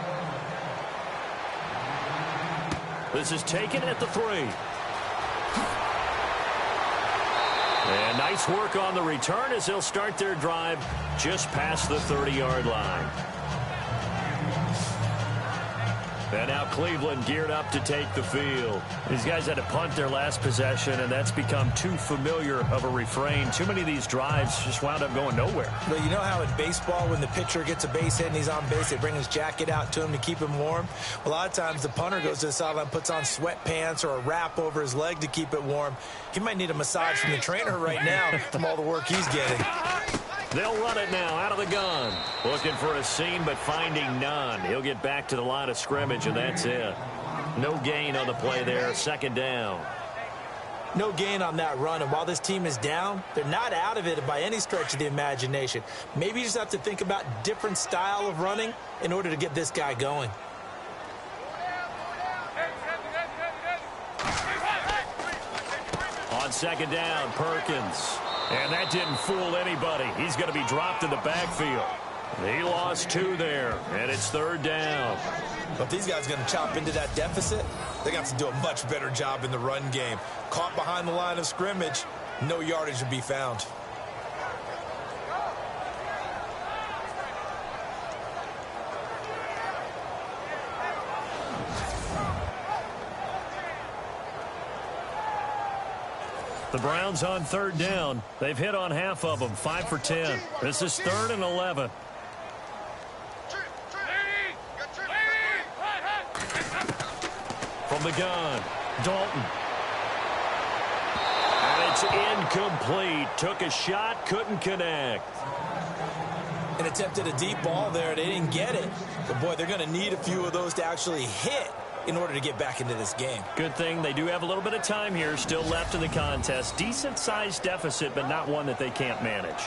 This is taken at the 3. And nice work on the return as they'll start their drive just past the 30-yard line. And now Cleveland geared up to take the field. These guys had to punt their last possession, and that's become too familiar of a refrain. Too many of these drives just wound up going nowhere. But you know how in baseball, when the pitcher gets a base hit and he's on base, they bring his jacket out to him to keep him warm? A lot of times the punter goes to the sideline, puts on sweatpants or a wrap over his leg to keep it warm. He might need a massage from the trainer right now from all the work he's getting. They'll run it now out of the gun. Looking for a seam, but finding none. He'll get back to the line of scrimmage, and that's it. No gain on the play there. 2nd down. No gain on that run, and while this team is down, they're not out of it by any stretch of the imagination. Maybe you just have to think about different style of running in order to get this guy going. On 2nd down, Perkins. And that didn't fool anybody. He's going to be dropped in the backfield. He lost 2 there, and it's 3rd down. But if these guys are going to chop into that deficit, they got to do a much better job in the run game. Caught behind the line of scrimmage, no yardage to be found. The Browns on third down. They've hit on half of them, 5 for 10. This is 3rd and 11. From the gun, Dalton. And it's incomplete. Took a shot, couldn't connect. And attempted a deep ball there. They didn't get it. But, boy, they're going to need a few of those to actually hit in order to get back into this game. Good thing they do have a little bit of time here still left in the contest. Decent-sized deficit, but not one that they can't manage.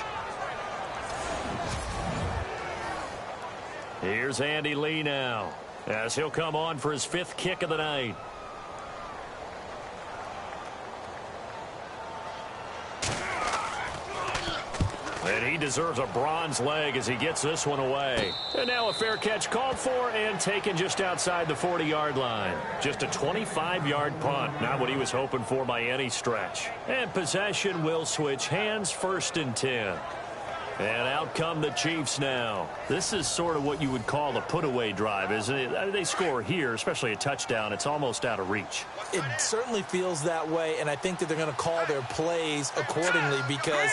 Here's Andy Lee now, as he'll come on for his 5th kick of the night. And he deserves a bronze leg as he gets this one away. And now a fair catch called for and taken just outside the 40-yard line. Just a 25-yard punt. Not what he was hoping for by any stretch. And possession will switch hands, 1st and 10. And out come the Chiefs now. This is sort of what you would call a put-away drive, isn't it? They score here, especially a touchdown. It's almost out of reach. It certainly feels that way, and I think that they're going to call their plays accordingly, because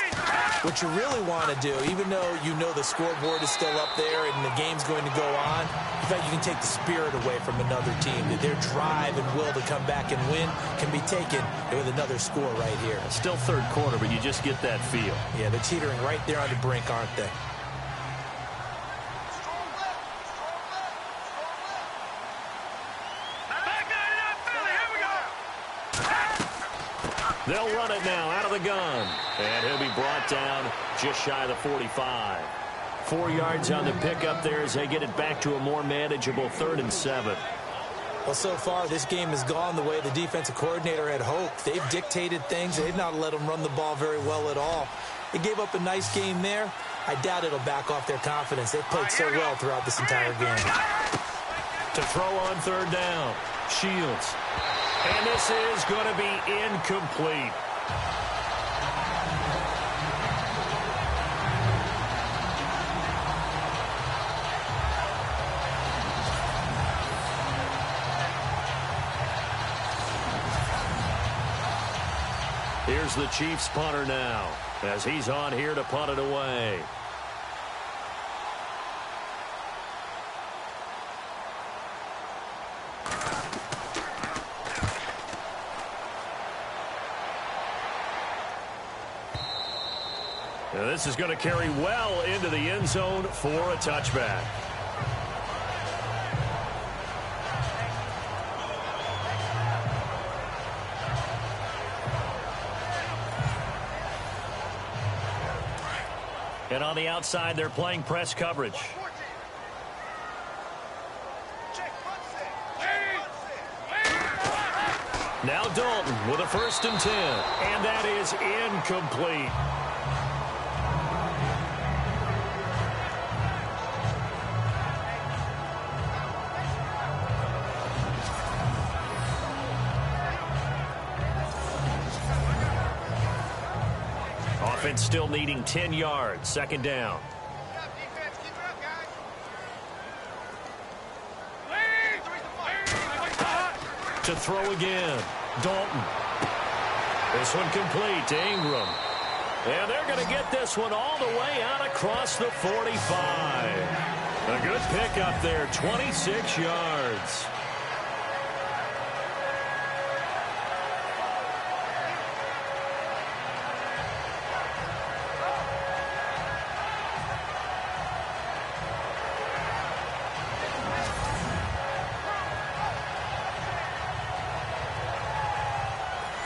what you really want to do, even though you know the scoreboard is still up there and the game's going to go on, in fact, you can take the spirit away from another team. That their drive and will to come back and win can be taken with another score right here. Still 3rd quarter, but you just get that feel. Yeah, they're teetering right there on the brink, aren't they? They'll run it now out of the gun. And he'll be brought down just shy of the 45. 4 yards on the pickup there as they get it back to a more manageable 3rd and 7. Well, so far, this game has gone the way the defensive coordinator had hoped. They've dictated things. They've not let them run the ball very well at all. They gave up a nice game there. I doubt it'll back off their confidence. They've played so well throughout this entire game. To throw on 3rd down, Shields. And this is going to be incomplete. Here's the Chiefs punter now, as he's on here to punt it away. Now this is going to carry well into the end zone for a touchback. And on the outside, they're playing press coverage. Now Dalton with a 1st and 10. And that is incomplete. Offense still needing 10 yards. 2nd down. To throw again. Dalton. This one complete to Ingram. And they're going to get this one all the way out across the 45. A good pickup there. 26 yards.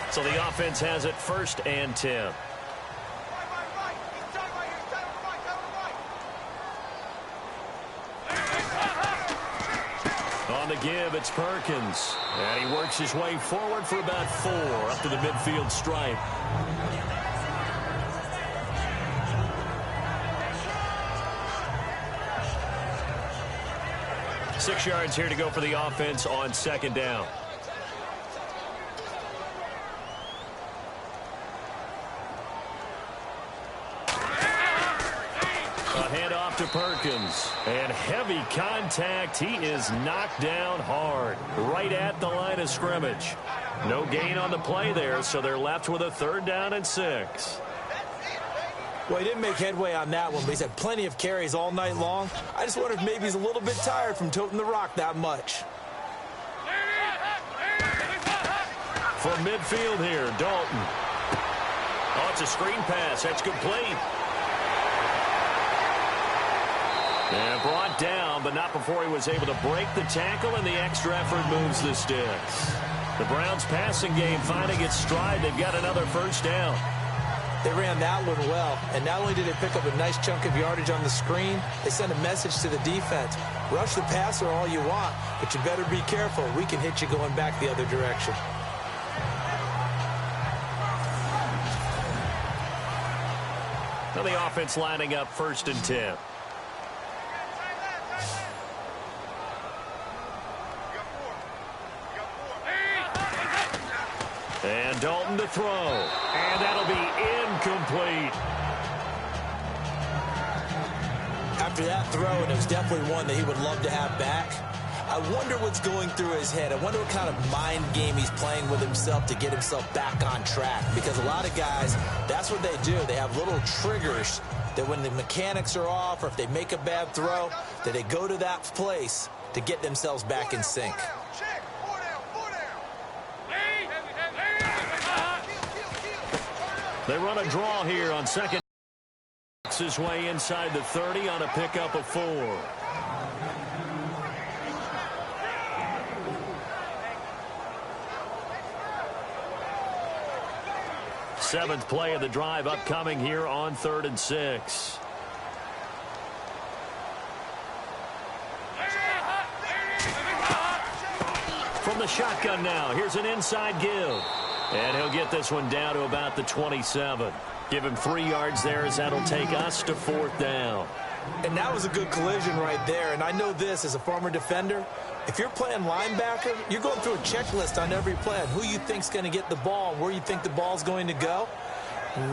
So the offense has it 1st and 10. On the give, it's Perkins. And he works his way forward for about 4 up to the midfield stripe. Six yards here to go for the offense on 2nd down. to Perkins. And heavy contact. He is knocked down hard right at the line of scrimmage. No gain on the play there, so they're left with a 3rd down and 6. Well, he didn't make headway on that one, but he's had plenty of carries all night long. I just wonder if maybe he's a little bit tired from toting the rock that much. From midfield here, Dalton. Oh, it's a screen pass. That's complete. And brought down, but not before he was able to break the tackle, and the extra effort moves the sticks. The Browns' passing game finding its stride. They've got another 1st down. They ran that one well, and not only did they pick up a nice chunk of yardage on the screen, they sent a message to the defense. Rush the passer all you want, but you better be careful. We can hit you going back the other direction. Now the offense lining up 1st and 10. And Dalton to throw. And that'll be incomplete. After that throw, and it was definitely one that he would love to have back, I wonder what's going through his head. I wonder what kind of mind game he's playing with himself to get himself back on track. Because a lot of guys, that's what they do. They have little triggers that when the mechanics are off or if they make a bad throw, that they go to that place to get themselves back in sync. They run a draw here on 2nd. His way inside the 30 on a pickup of 4. Seventh play of the drive upcoming here on 3rd and 6. From the shotgun now, here's an inside give. And he'll get this one down to about the 27. Give him 3 yards there as that'll take us to 4th down. And that was a good collision right there. And I know this as a former defender. If you're playing linebacker, you're going through a checklist on every play on who you think's going to get the ball and where you think the ball's going to go.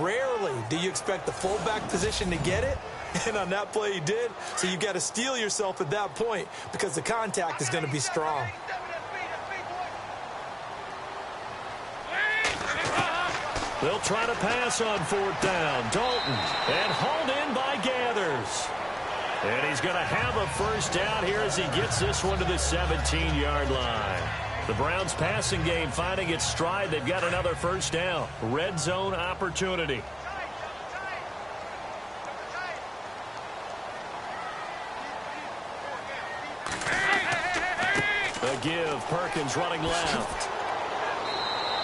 Rarely do you expect the fullback position to get it. And on that play he did. So you've got to steel yourself at that point because the contact is going to be strong. They'll try to pass on 4th down. Dalton. And hauled in by Gathers. And he's going to have a 1st down here as he gets this one to the 17-yard line. The Browns passing game finding its stride. They've got another 1st down. Red zone opportunity. The give. Perkins running left.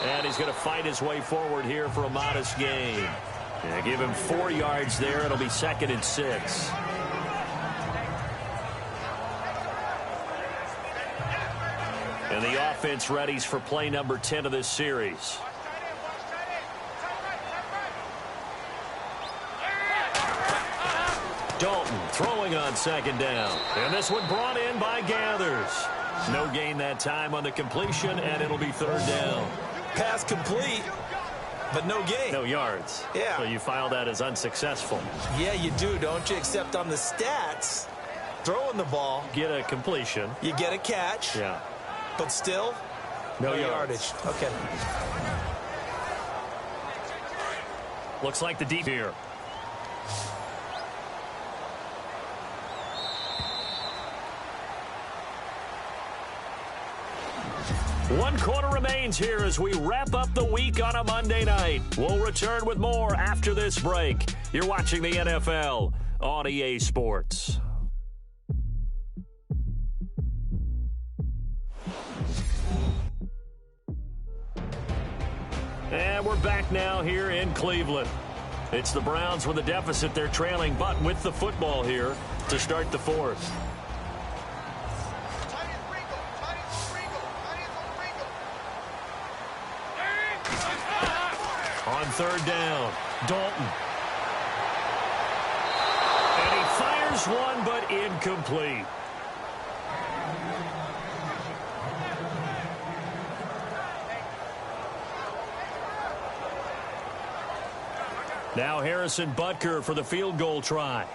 And he's going to fight his way forward here for a modest gain. And give him 4 yards there. It'll be 2nd and 6. And the offense readies for play number 10 of this series. Dalton throwing on 2nd down. And this one brought in by Gathers. No gain that time on the completion, and it'll be 3rd down. Pass complete, but no gain. No yards. Yeah. So you file that as unsuccessful. Yeah, you do, don't you? Except on the stats, throwing the ball. Get a completion. You get a catch. Yeah. But still, no yardage. Okay. Looks like the deep here. One quarter remains here as we wrap up the week on a Monday night. We'll return with more after this break. You're watching the NFL on EA Sports. And we're back now here in Cleveland. It's the Browns with a deficit. They're trailing, but with the football here to start the 4th. On 3rd down, Dalton. And he fires one, but incomplete. Now Harrison Butker for the field goal try.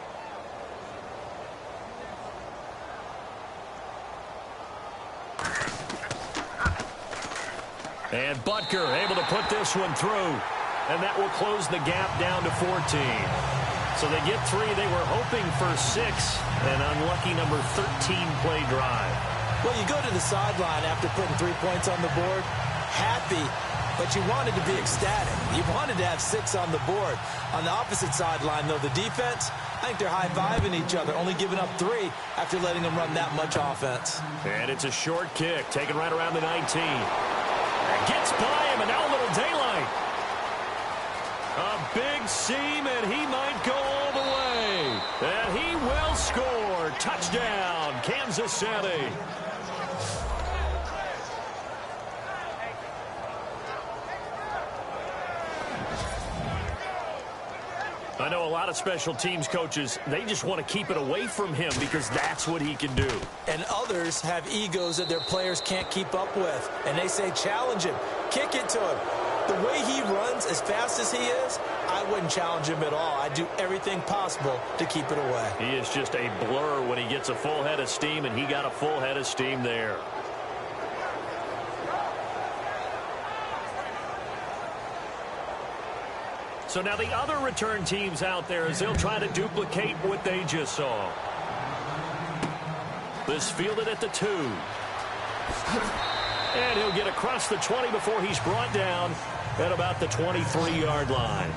And Butker able to put this one through. And that will close the gap down to 14. So they get 3. They were hoping for 6. An unlucky number 13 play drive. Well, you go to the sideline after putting 3 points on the board, happy, but you wanted to be ecstatic. You wanted to have 6 on the board. On the opposite sideline, though, the defense, I think they're high-fiving each other, only giving up 3 after letting them run that much offense. And it's a short kick, taken right around the 19. That gets by him, and now a little daylight. A big seam, and he might go all the way. And he will score. Touchdown, Kansas City. I know a lot of special teams coaches, they just want to keep it away from him because that's what he can do. And others have egos that their players can't keep up with. And they say, challenge him, kick it to him. The way he runs, as fast as he is, I wouldn't challenge him at all. I'd do everything possible to keep it away. He is just a blur when he gets a full head of steam, and he got a full head of steam there. So now the other return teams out there as they'll try to duplicate what they just saw. This fielded at the 2. And he'll get across the 20 before he's brought down at about the 23-yard line.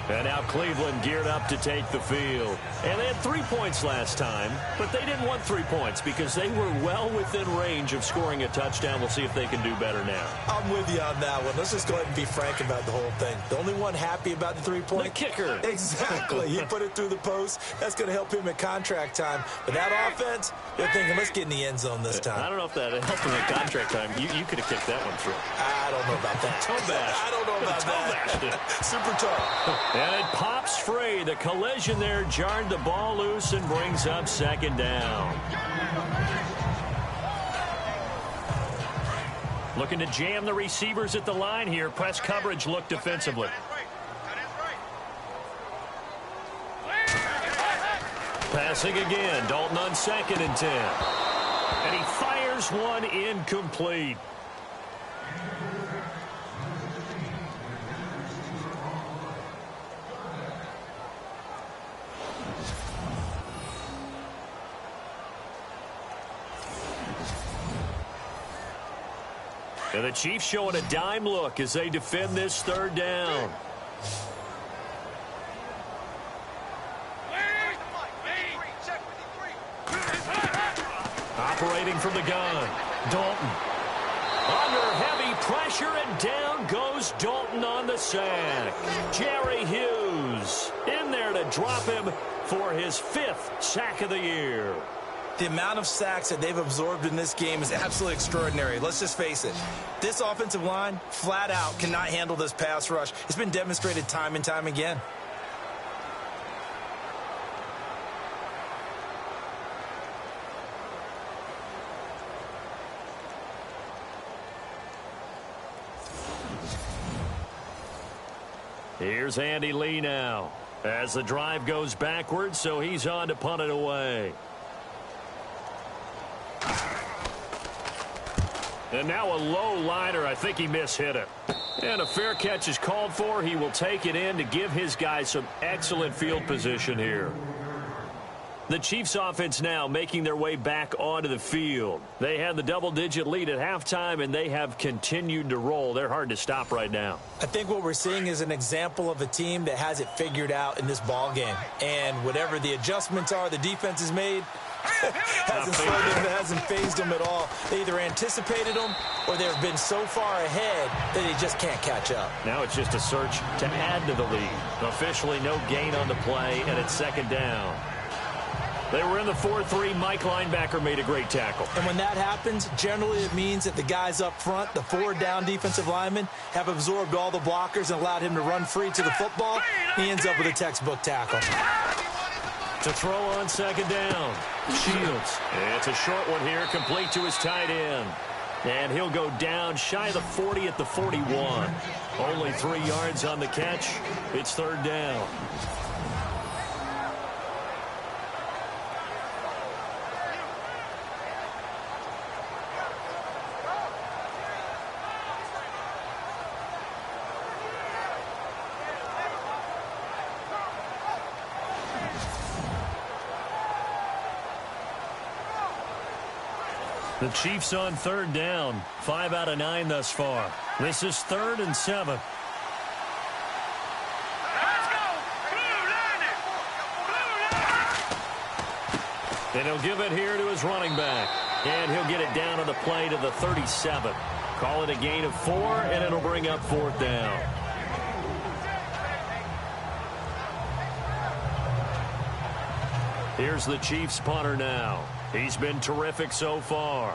And now Cleveland geared up to take the field. And they had 3 points last time, but they didn't want 3 points because they were well within range of scoring a touchdown. We'll see if they can do better now. I'm with you on that one. Let's just go ahead and be frank about the whole thing. The only one happy about the 3-point? The kicker. Exactly. He put it through the post. That's going to help him at contract time. But that offense, they're thinking, let's get in the end zone this time. I don't know if that helped him at contract time. You could have kicked that one through. I don't know about that. Toe bash. I don't know about that. Super tough. And it pops free. The collision there jarred the ball loose and brings up second down. Looking to jam the receivers at the line here. Press coverage look defensively. Passing again. Dalton on 2nd and 10. And he fires one incomplete. And the Chiefs showing a dime look as they defend this 3rd down. Operating from the gun. Dalton. Under heavy pressure, and down goes Dalton on the sack. Jerry Hughes in there to drop him for his 5th sack of the year. The amount of sacks that they've absorbed in this game is absolutely extraordinary. Let's just face it. This offensive line, flat out, cannot handle this pass rush. It's been demonstrated time and time again. Here's Andy Lee now as the drive goes backwards, so he's on to punt it away. And now a low liner. I think he mishit it. And a fair catch is called for. He will take it in to give his guys some excellent field position here. The Chiefs offense now making their way back onto the field. They had the double-digit lead at halftime, and they have continued to roll. They're hard to stop right now. I think what we're seeing is an example of a team that has it figured out in this ball game. And whatever the adjustments are the defense has made, hasn't phased them at all. They either anticipated them or they've been so far ahead that they just can't catch up. Now it's just a search to add to the lead. Officially no gain on the play, and it's 2nd down. They were in the 4-3. Mike linebacker made a great tackle. And when that happens, generally it means that the guys up front, the 4 down defensive linemen, have absorbed all the blockers and allowed him to run free to the football. He ends up with a textbook tackle. To throw on 2nd down. Shields. It's a short one here, complete to his tight end. And he'll go down shy of the 40 at the 41. Only 3 yards on the catch. It's 3rd down. The Chiefs on third down. 5 out of 9 thus far. This is 3rd and 7. Let's go! Blue line it! Blue line! And he'll give it here to his running back. And he'll get it down on the play to the 37. Call it a gain of 4, and it'll bring up 4th down. Here's the Chiefs punter now. He's been terrific so far.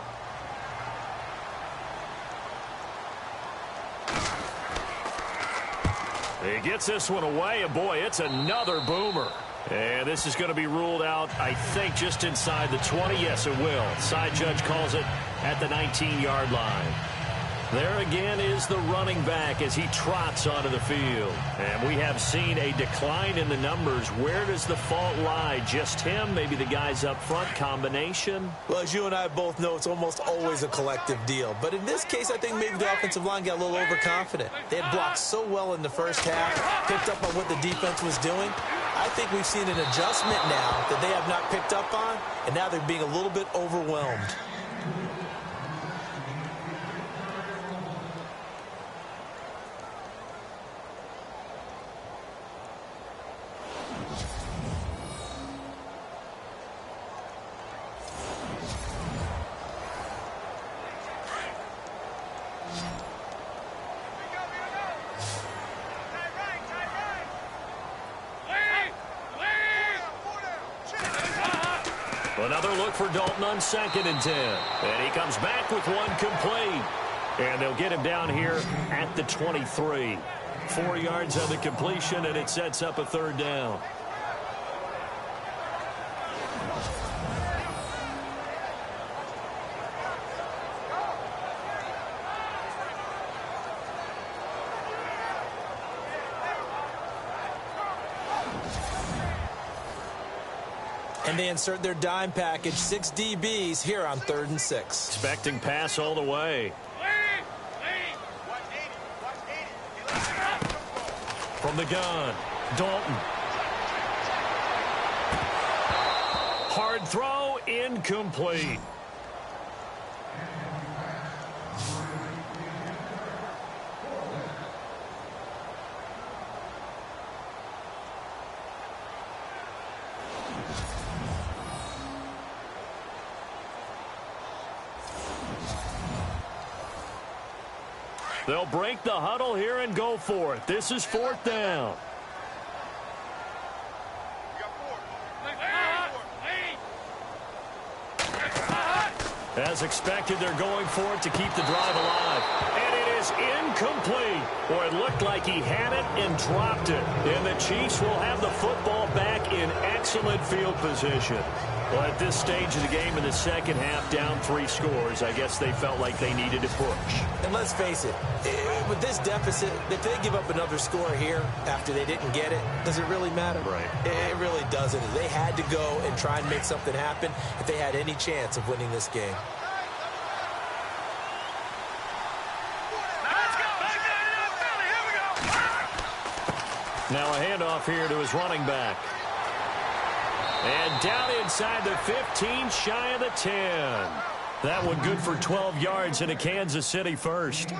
He gets this one away, and boy, it's another boomer. And this is going to be ruled out, I think, just inside the 20. Yes, it will. Side judge calls it at the 19-yard line. There again is the running back as he trots onto the field. And we have seen a decline in the numbers. Where does the fault lie? Just him? Maybe the guys up front? Combination? Well, as you and I both know, it's almost always a collective deal. But in this case, I think maybe the offensive line got a little overconfident. They had blocked so well in the first half, picked up on what the defense was doing. I think we've seen an adjustment now that they have not picked up on, and now they're being a little bit overwhelmed. Another look for Dalton on 2nd and 10. And he comes back with one complete. And they'll get him down here at the 23. 4 yards on the completion, and it sets up a 3rd down. And they insert their dime package, 6 DBs here on 3rd and 6. Expecting pass all the way. From the gun, Dalton. Hard throw, incomplete. They'll break the huddle here and go for it. This is 4th down. As expected, they're going for it to keep the drive alive. And it is incomplete. Boy, it looked like he had it and dropped it. And the Chiefs will have the football back in excellent field position. Well, at this stage of the game in the second half, down 3 scores, I guess they felt like they needed to push. And let's face it, with this deficit, if they give up another score here after they didn't get it, does it really matter? Right. It really doesn't. They had to go and try and make something happen if they had any chance of winning this game. Now a handoff here to his running back. And down inside the 15, shy of the 10. That one good for 12 yards into Kansas City first.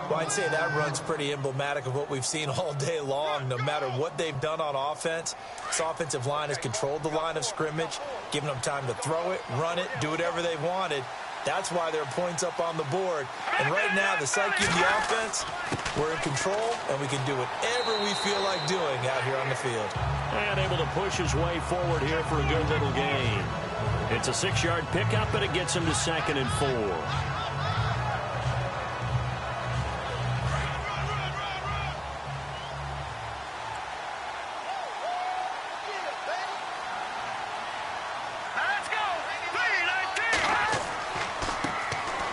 Well, I'd say that run's pretty emblematic of what we've seen all day long. No matter what they've done on offense, this offensive line has controlled the line of scrimmage, given them time to throw it, run it, do whatever they wanted. That's why there are points up on the board. And right now, the psyche of the offense, we're in control, and we can do whatever we feel like doing out here on the field. And able to push his way forward here for a good little gain. It's a 6-yard pickup, and it gets him to 2nd and 4.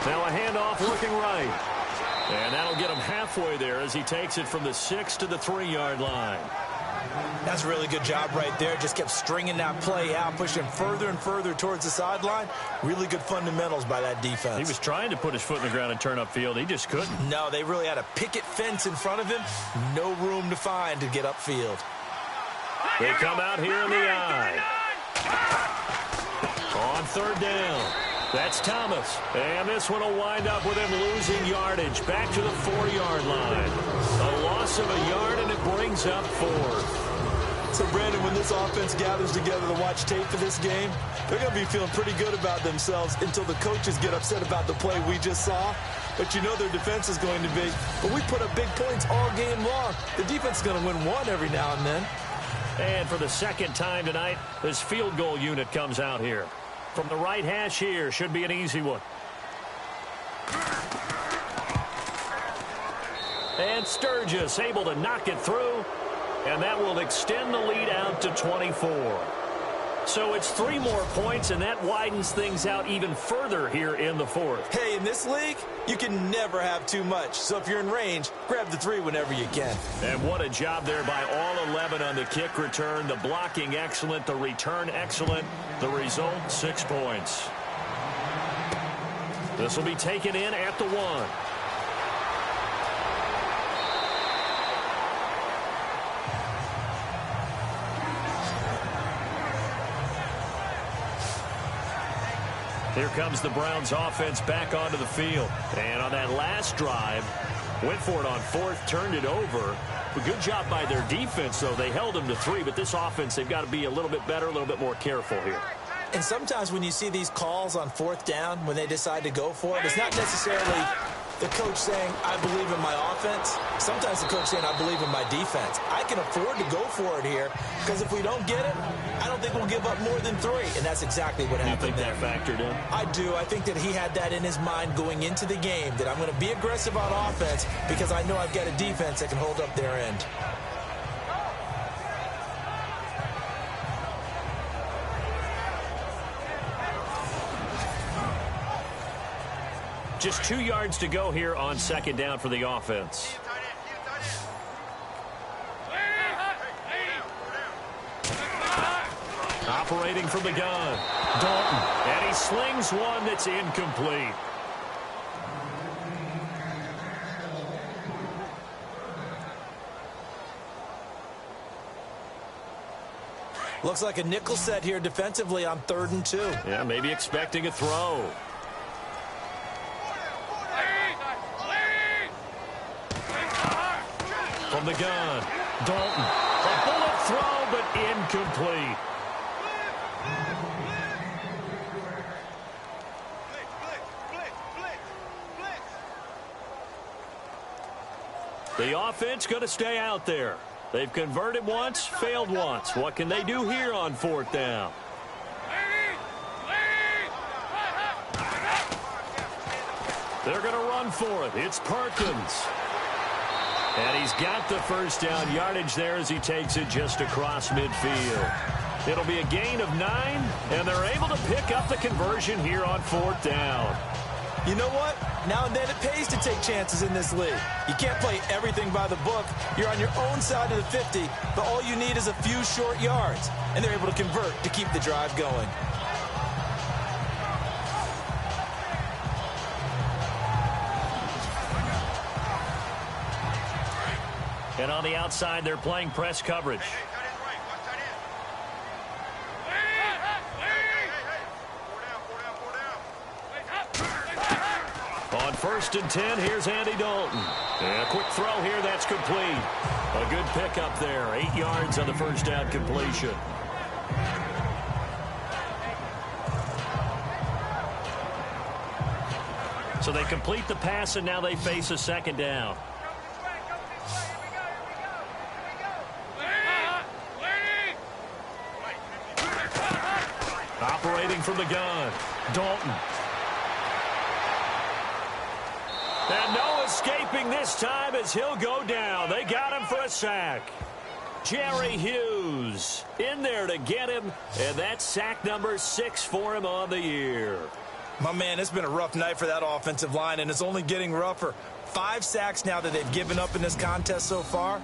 Now a handoff looking right. And that'll get him halfway there as he takes it from the 6 to the 3-yard line. That's a really good job right there. Just kept stringing that play out, pushing further and further towards the sideline. Really good fundamentals by that defense. He was trying to put his foot in the ground and turn upfield. He just couldn't. No, they really had a picket fence in front of him. No room to find to get upfield. They come out here in the eye. On 3rd down. That's Thomas. And this one will wind up with him losing yardage back to the 4-yard line. A loss of a yard, and it brings up 4th. So, Brandon, when this offense gathers together to watch tape for this game, they're going to be feeling pretty good about themselves until the coaches get upset about the play we just saw. But you know their defense is going to be, but we put up big points all game long. The defense is going to win one every now and then. And for the second time tonight, this field goal unit comes out here. From the right hash here, should be an easy one. And Sturgis able to knock it through, and that will extend the lead out to 24. So it's 3 more points, and that widens things out even further here in the 4th. Hey, in this league, you can never have too much. So if you're in range, grab the 3 whenever you can. And what a job there by all 11 on the kick return. The blocking excellent, the return excellent. The result, 6 points. This will be taken in at the 1. Here comes the Browns offense back onto the field. And on that last drive, went for it on 4th, turned it over. A good job by their defense, though. They held them to 3, but this offense, they've got to be a little bit better, a little bit more careful here. And sometimes when you see these calls on 4th down, when they decide to go for it, it's not necessarily the coach saying, I believe in my offense. Sometimes the coach saying, I believe in my defense. I can afford to go for it here because if we don't get it, I don't think we'll give up more than 3. And that's exactly what happened there. You think that factored in? I do. I think that he had that in his mind going into the game, that I'm going to be aggressive on offense because I know I've got a defense that can hold up their end. Just 2 yards to go here on 2nd down for the offense. Operating from the gun, Dalton. And he slings one that's incomplete. Looks like a nickel set here defensively on 3rd and 2. Yeah, maybe expecting a throw. From the gun, Dalton. A bullet throw, but incomplete. The offense going to stay out there. They've converted once, failed once. What can they do here on 4th down? They're going to run for it. It's Perkins. And he's got the first down yardage there as he takes it just across midfield. It'll be a gain of 9, and they're able to pick up the conversion here on 4th down. You know what? Now and then it pays to take chances in this league. You can't play everything by the book. You're on your own side of the 50, but all you need is a few short yards. And they're able to convert to keep the drive going. And on the outside, they're playing press coverage. On 1st and 10, here's Andy Dalton. And a quick throw here, that's complete. A good pickup there, 8 yards on the first down completion. So they complete the pass, and now they face a 2nd down. Operating from the gun, Dalton. And no escaping this time as he'll go down. They got him for a sack. Jerry Hughes in there to get him, and that's sack number 6 for him on the year. My man, it's been a rough night for that offensive line, and it's only getting rougher. 5 sacks now that they've given up in this contest so far.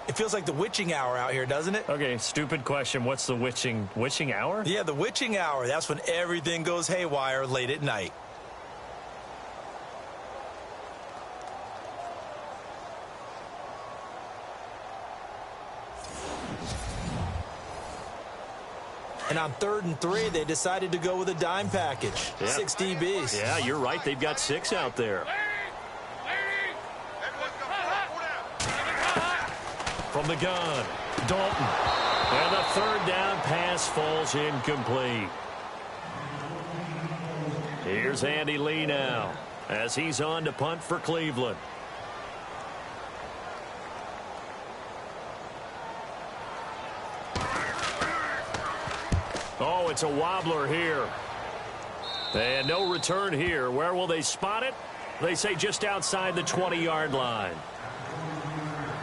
It feels like the witching hour out here, doesn't it? Okay, stupid question. What's the witching hour? Yeah, the witching hour. That's when everything goes haywire late at night. And on 3rd and 3, they decided to go with a dime package. Yeah. 6 DBs. Yeah, you're right. They've got 6 out there. From the gun, Dalton. And the 3rd down pass falls incomplete. Here's Andy Lee now as he's on to punt for Cleveland. Oh, it's a wobbler here. And no return here. Where will they spot it? They say just outside the 20-yard line.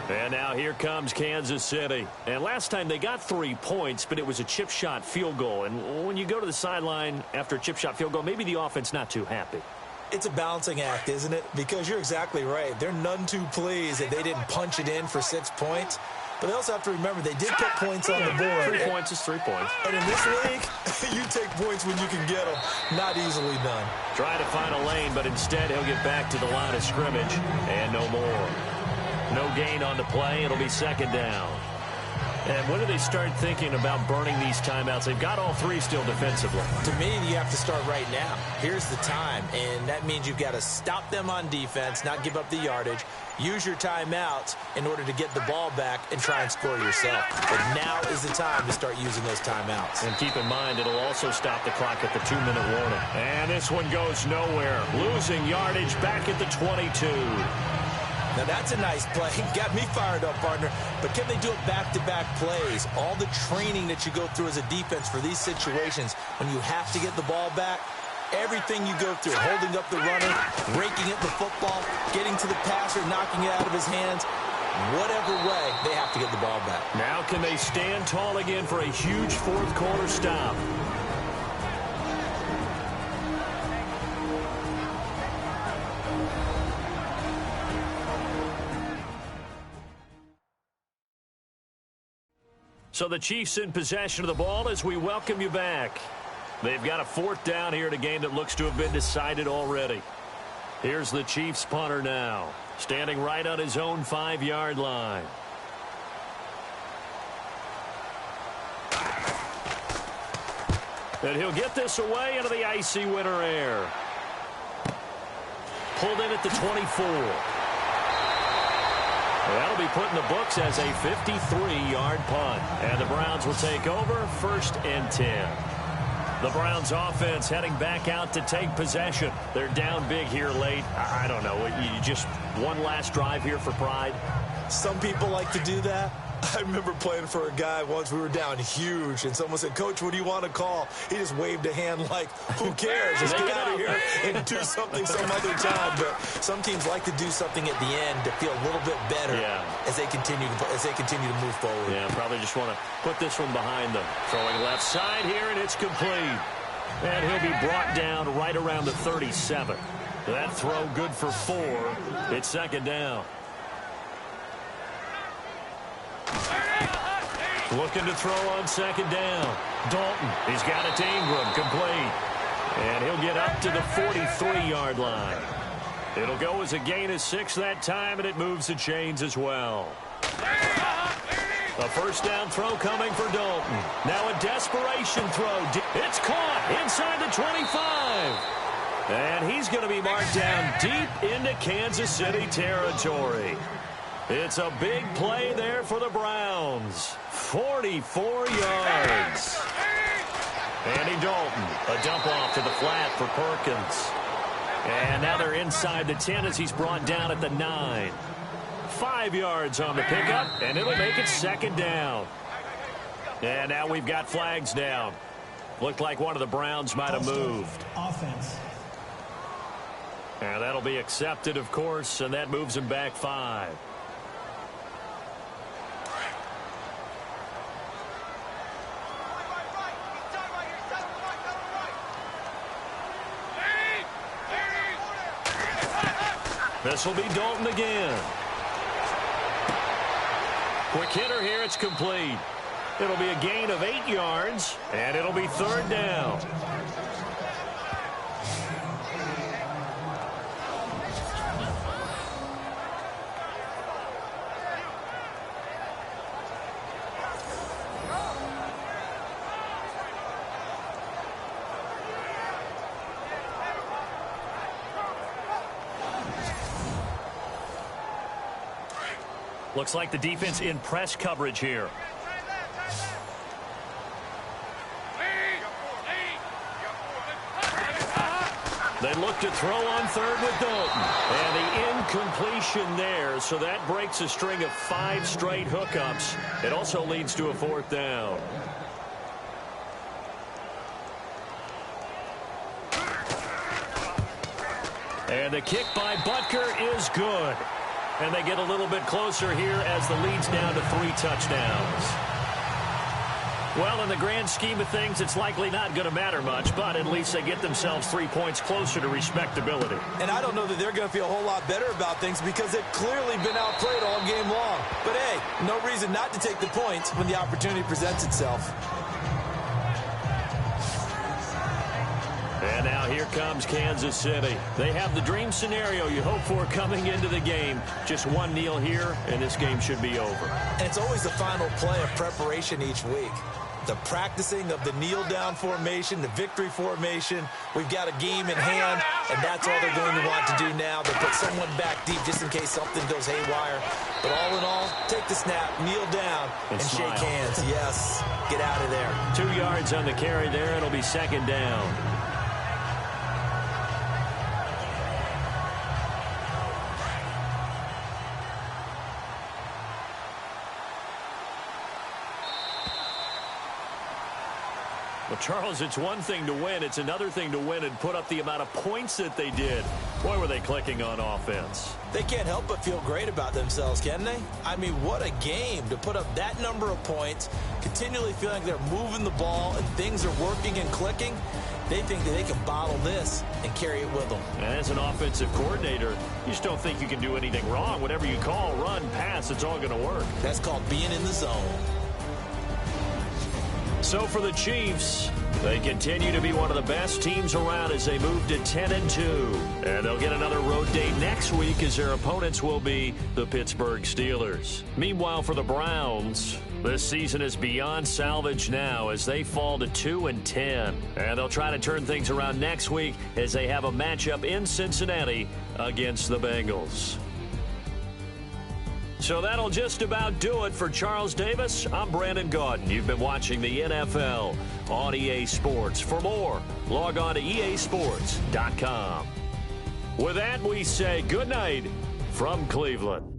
And now here comes Kansas City. And last time they got 3 points, but it was a chip shot field goal. And when you go to the sideline after a chip shot field goal, maybe the offense not too happy. It's a balancing act, isn't it? Because you're exactly right. They're none too pleased that they didn't punch it in for 6 points. But they also have to remember they did put points on the board. 3 points is 3 points. And in this league, you take points when you can get them. Not easily done. Trying to find a lane, but instead he'll get back to the line of scrimmage. And no more. No gain on the play. It'll be 2nd down. And when do they start thinking about burning these timeouts? They've got all 3 still defensively. To me, you have to start right now. Here's the time, and that means you've got to stop them on defense, not give up the yardage, use your timeouts in order to get the ball back and try and score yourself. But now is the time to start using those timeouts. And keep in mind, it'll also stop the clock at the 2-minute warning. And this one goes nowhere. Losing yardage back at the 22. Now, that's a nice play. Got me fired up, partner. But can they do it back-to-back plays? All the training that you go through as a defense for these situations, when you have to get the ball back, everything you go through, holding up the runner, breaking at the football, getting to the passer, knocking it out of his hands, whatever way, they have to get the ball back. Now can they stand tall again for a huge 4th quarter stop? So the Chiefs in possession of the ball as we welcome you back. They've got a 4th down here in a game that looks to have been decided already. Here's the Chiefs punter now, standing right on his own 5-yard line. And he'll get this away into the icy winter air. Pulled in at the 24. That'll be put in the books as a 53-yard punt. And the Browns will take over 1st and 10. The Browns offense heading back out to take possession. They're down big here late. I don't know. You just one last drive here for pride. Some people like to do that. I remember playing for a guy once. We were down huge, and someone said, "Coach, what do you want to call?" He just waved a hand like, who cares? Just get out of here and do something some other time. But some teams like to do something at the end to feel a little bit better as they continue to move forward. Yeah, probably just want to put this one behind them. Throwing left side here, and it's complete. And he'll be brought down right around the 37. That throw good for 4. It's 2nd down. Looking to throw on 2nd down. Dalton, he's got it to Ingram, complete. And he'll get up to the 43-yard line. It'll go as a gain of 6 that time, and it moves the chains as well. A 1st down throw coming for Dalton. Now a desperation throw. It's caught inside the 25. And he's going to be marked down deep into Kansas City territory. It's a big play there for the Browns. 44 yards. Andy Dalton, a dump off to the flat for Perkins. And now they're inside the 10 as he's brought down at the 9. 5 yards on the pickup, and it'll make it 2nd down. And now we've got flags down. Looked like one of the Browns might have moved. Offense. And that'll be accepted, of course, and that moves him back 5. This will be Dalton again. Quick hitter here, it's complete. It'll be a gain of 8 yards, and it'll be 3rd down. Looks like the defense in press coverage here. They look to throw on third with Dalton. And the incompletion there, so that breaks a string of 5 straight hookups. It also leads to a 4th down. And the kick by Butker is good. And they get a little bit closer here as the lead's down to 3 touchdowns. Well, in the grand scheme of things, it's likely not going to matter much, but at least they get themselves 3 points closer to respectability. And I don't know that they're going to feel a whole lot better about things because they've clearly been outplayed all game long. But, hey, no reason not to take the points when the opportunity presents itself. And now here comes Kansas City. They have the dream scenario you hope for coming into the game. Just one kneel here, and this game should be over. And it's always the final play of preparation each week. The practicing of the kneel-down formation, the victory formation. We've got a game in hand, and that's all they're going to want to do now. They'll put someone back deep just in case something goes haywire. But all in all, take the snap, kneel down, and shake hands. Yes, get out of there. 2 yards on the carry there. It'll be 2nd down. Well, Charles, it's one thing to win. It's another thing to win and put up the amount of points that they did. Boy, were they clicking on offense. They can't help but feel great about themselves, can they? I mean, what a game to put up that number of points, continually feeling like they're moving the ball and things are working and clicking. They think that they can bottle this and carry it with them. And as an offensive coordinator, you just don't think you can do anything wrong. Whatever you call, run, pass, it's all going to work. That's called being in the zone. So for the Chiefs, they continue to be one of the best teams around as they move to 10-2. And they'll get another road day next week as their opponents will be the Pittsburgh Steelers. Meanwhile, for the Browns, this season is beyond salvage now as they fall to 2-10. And they'll try to turn things around next week as they have a matchup in Cincinnati against the Bengals. So that'll just about do it for Charles Davis. I'm Brandon Gaudin. You've been watching the NFL on EA Sports. For more, log on to easports.com. With that, we say good night from Cleveland.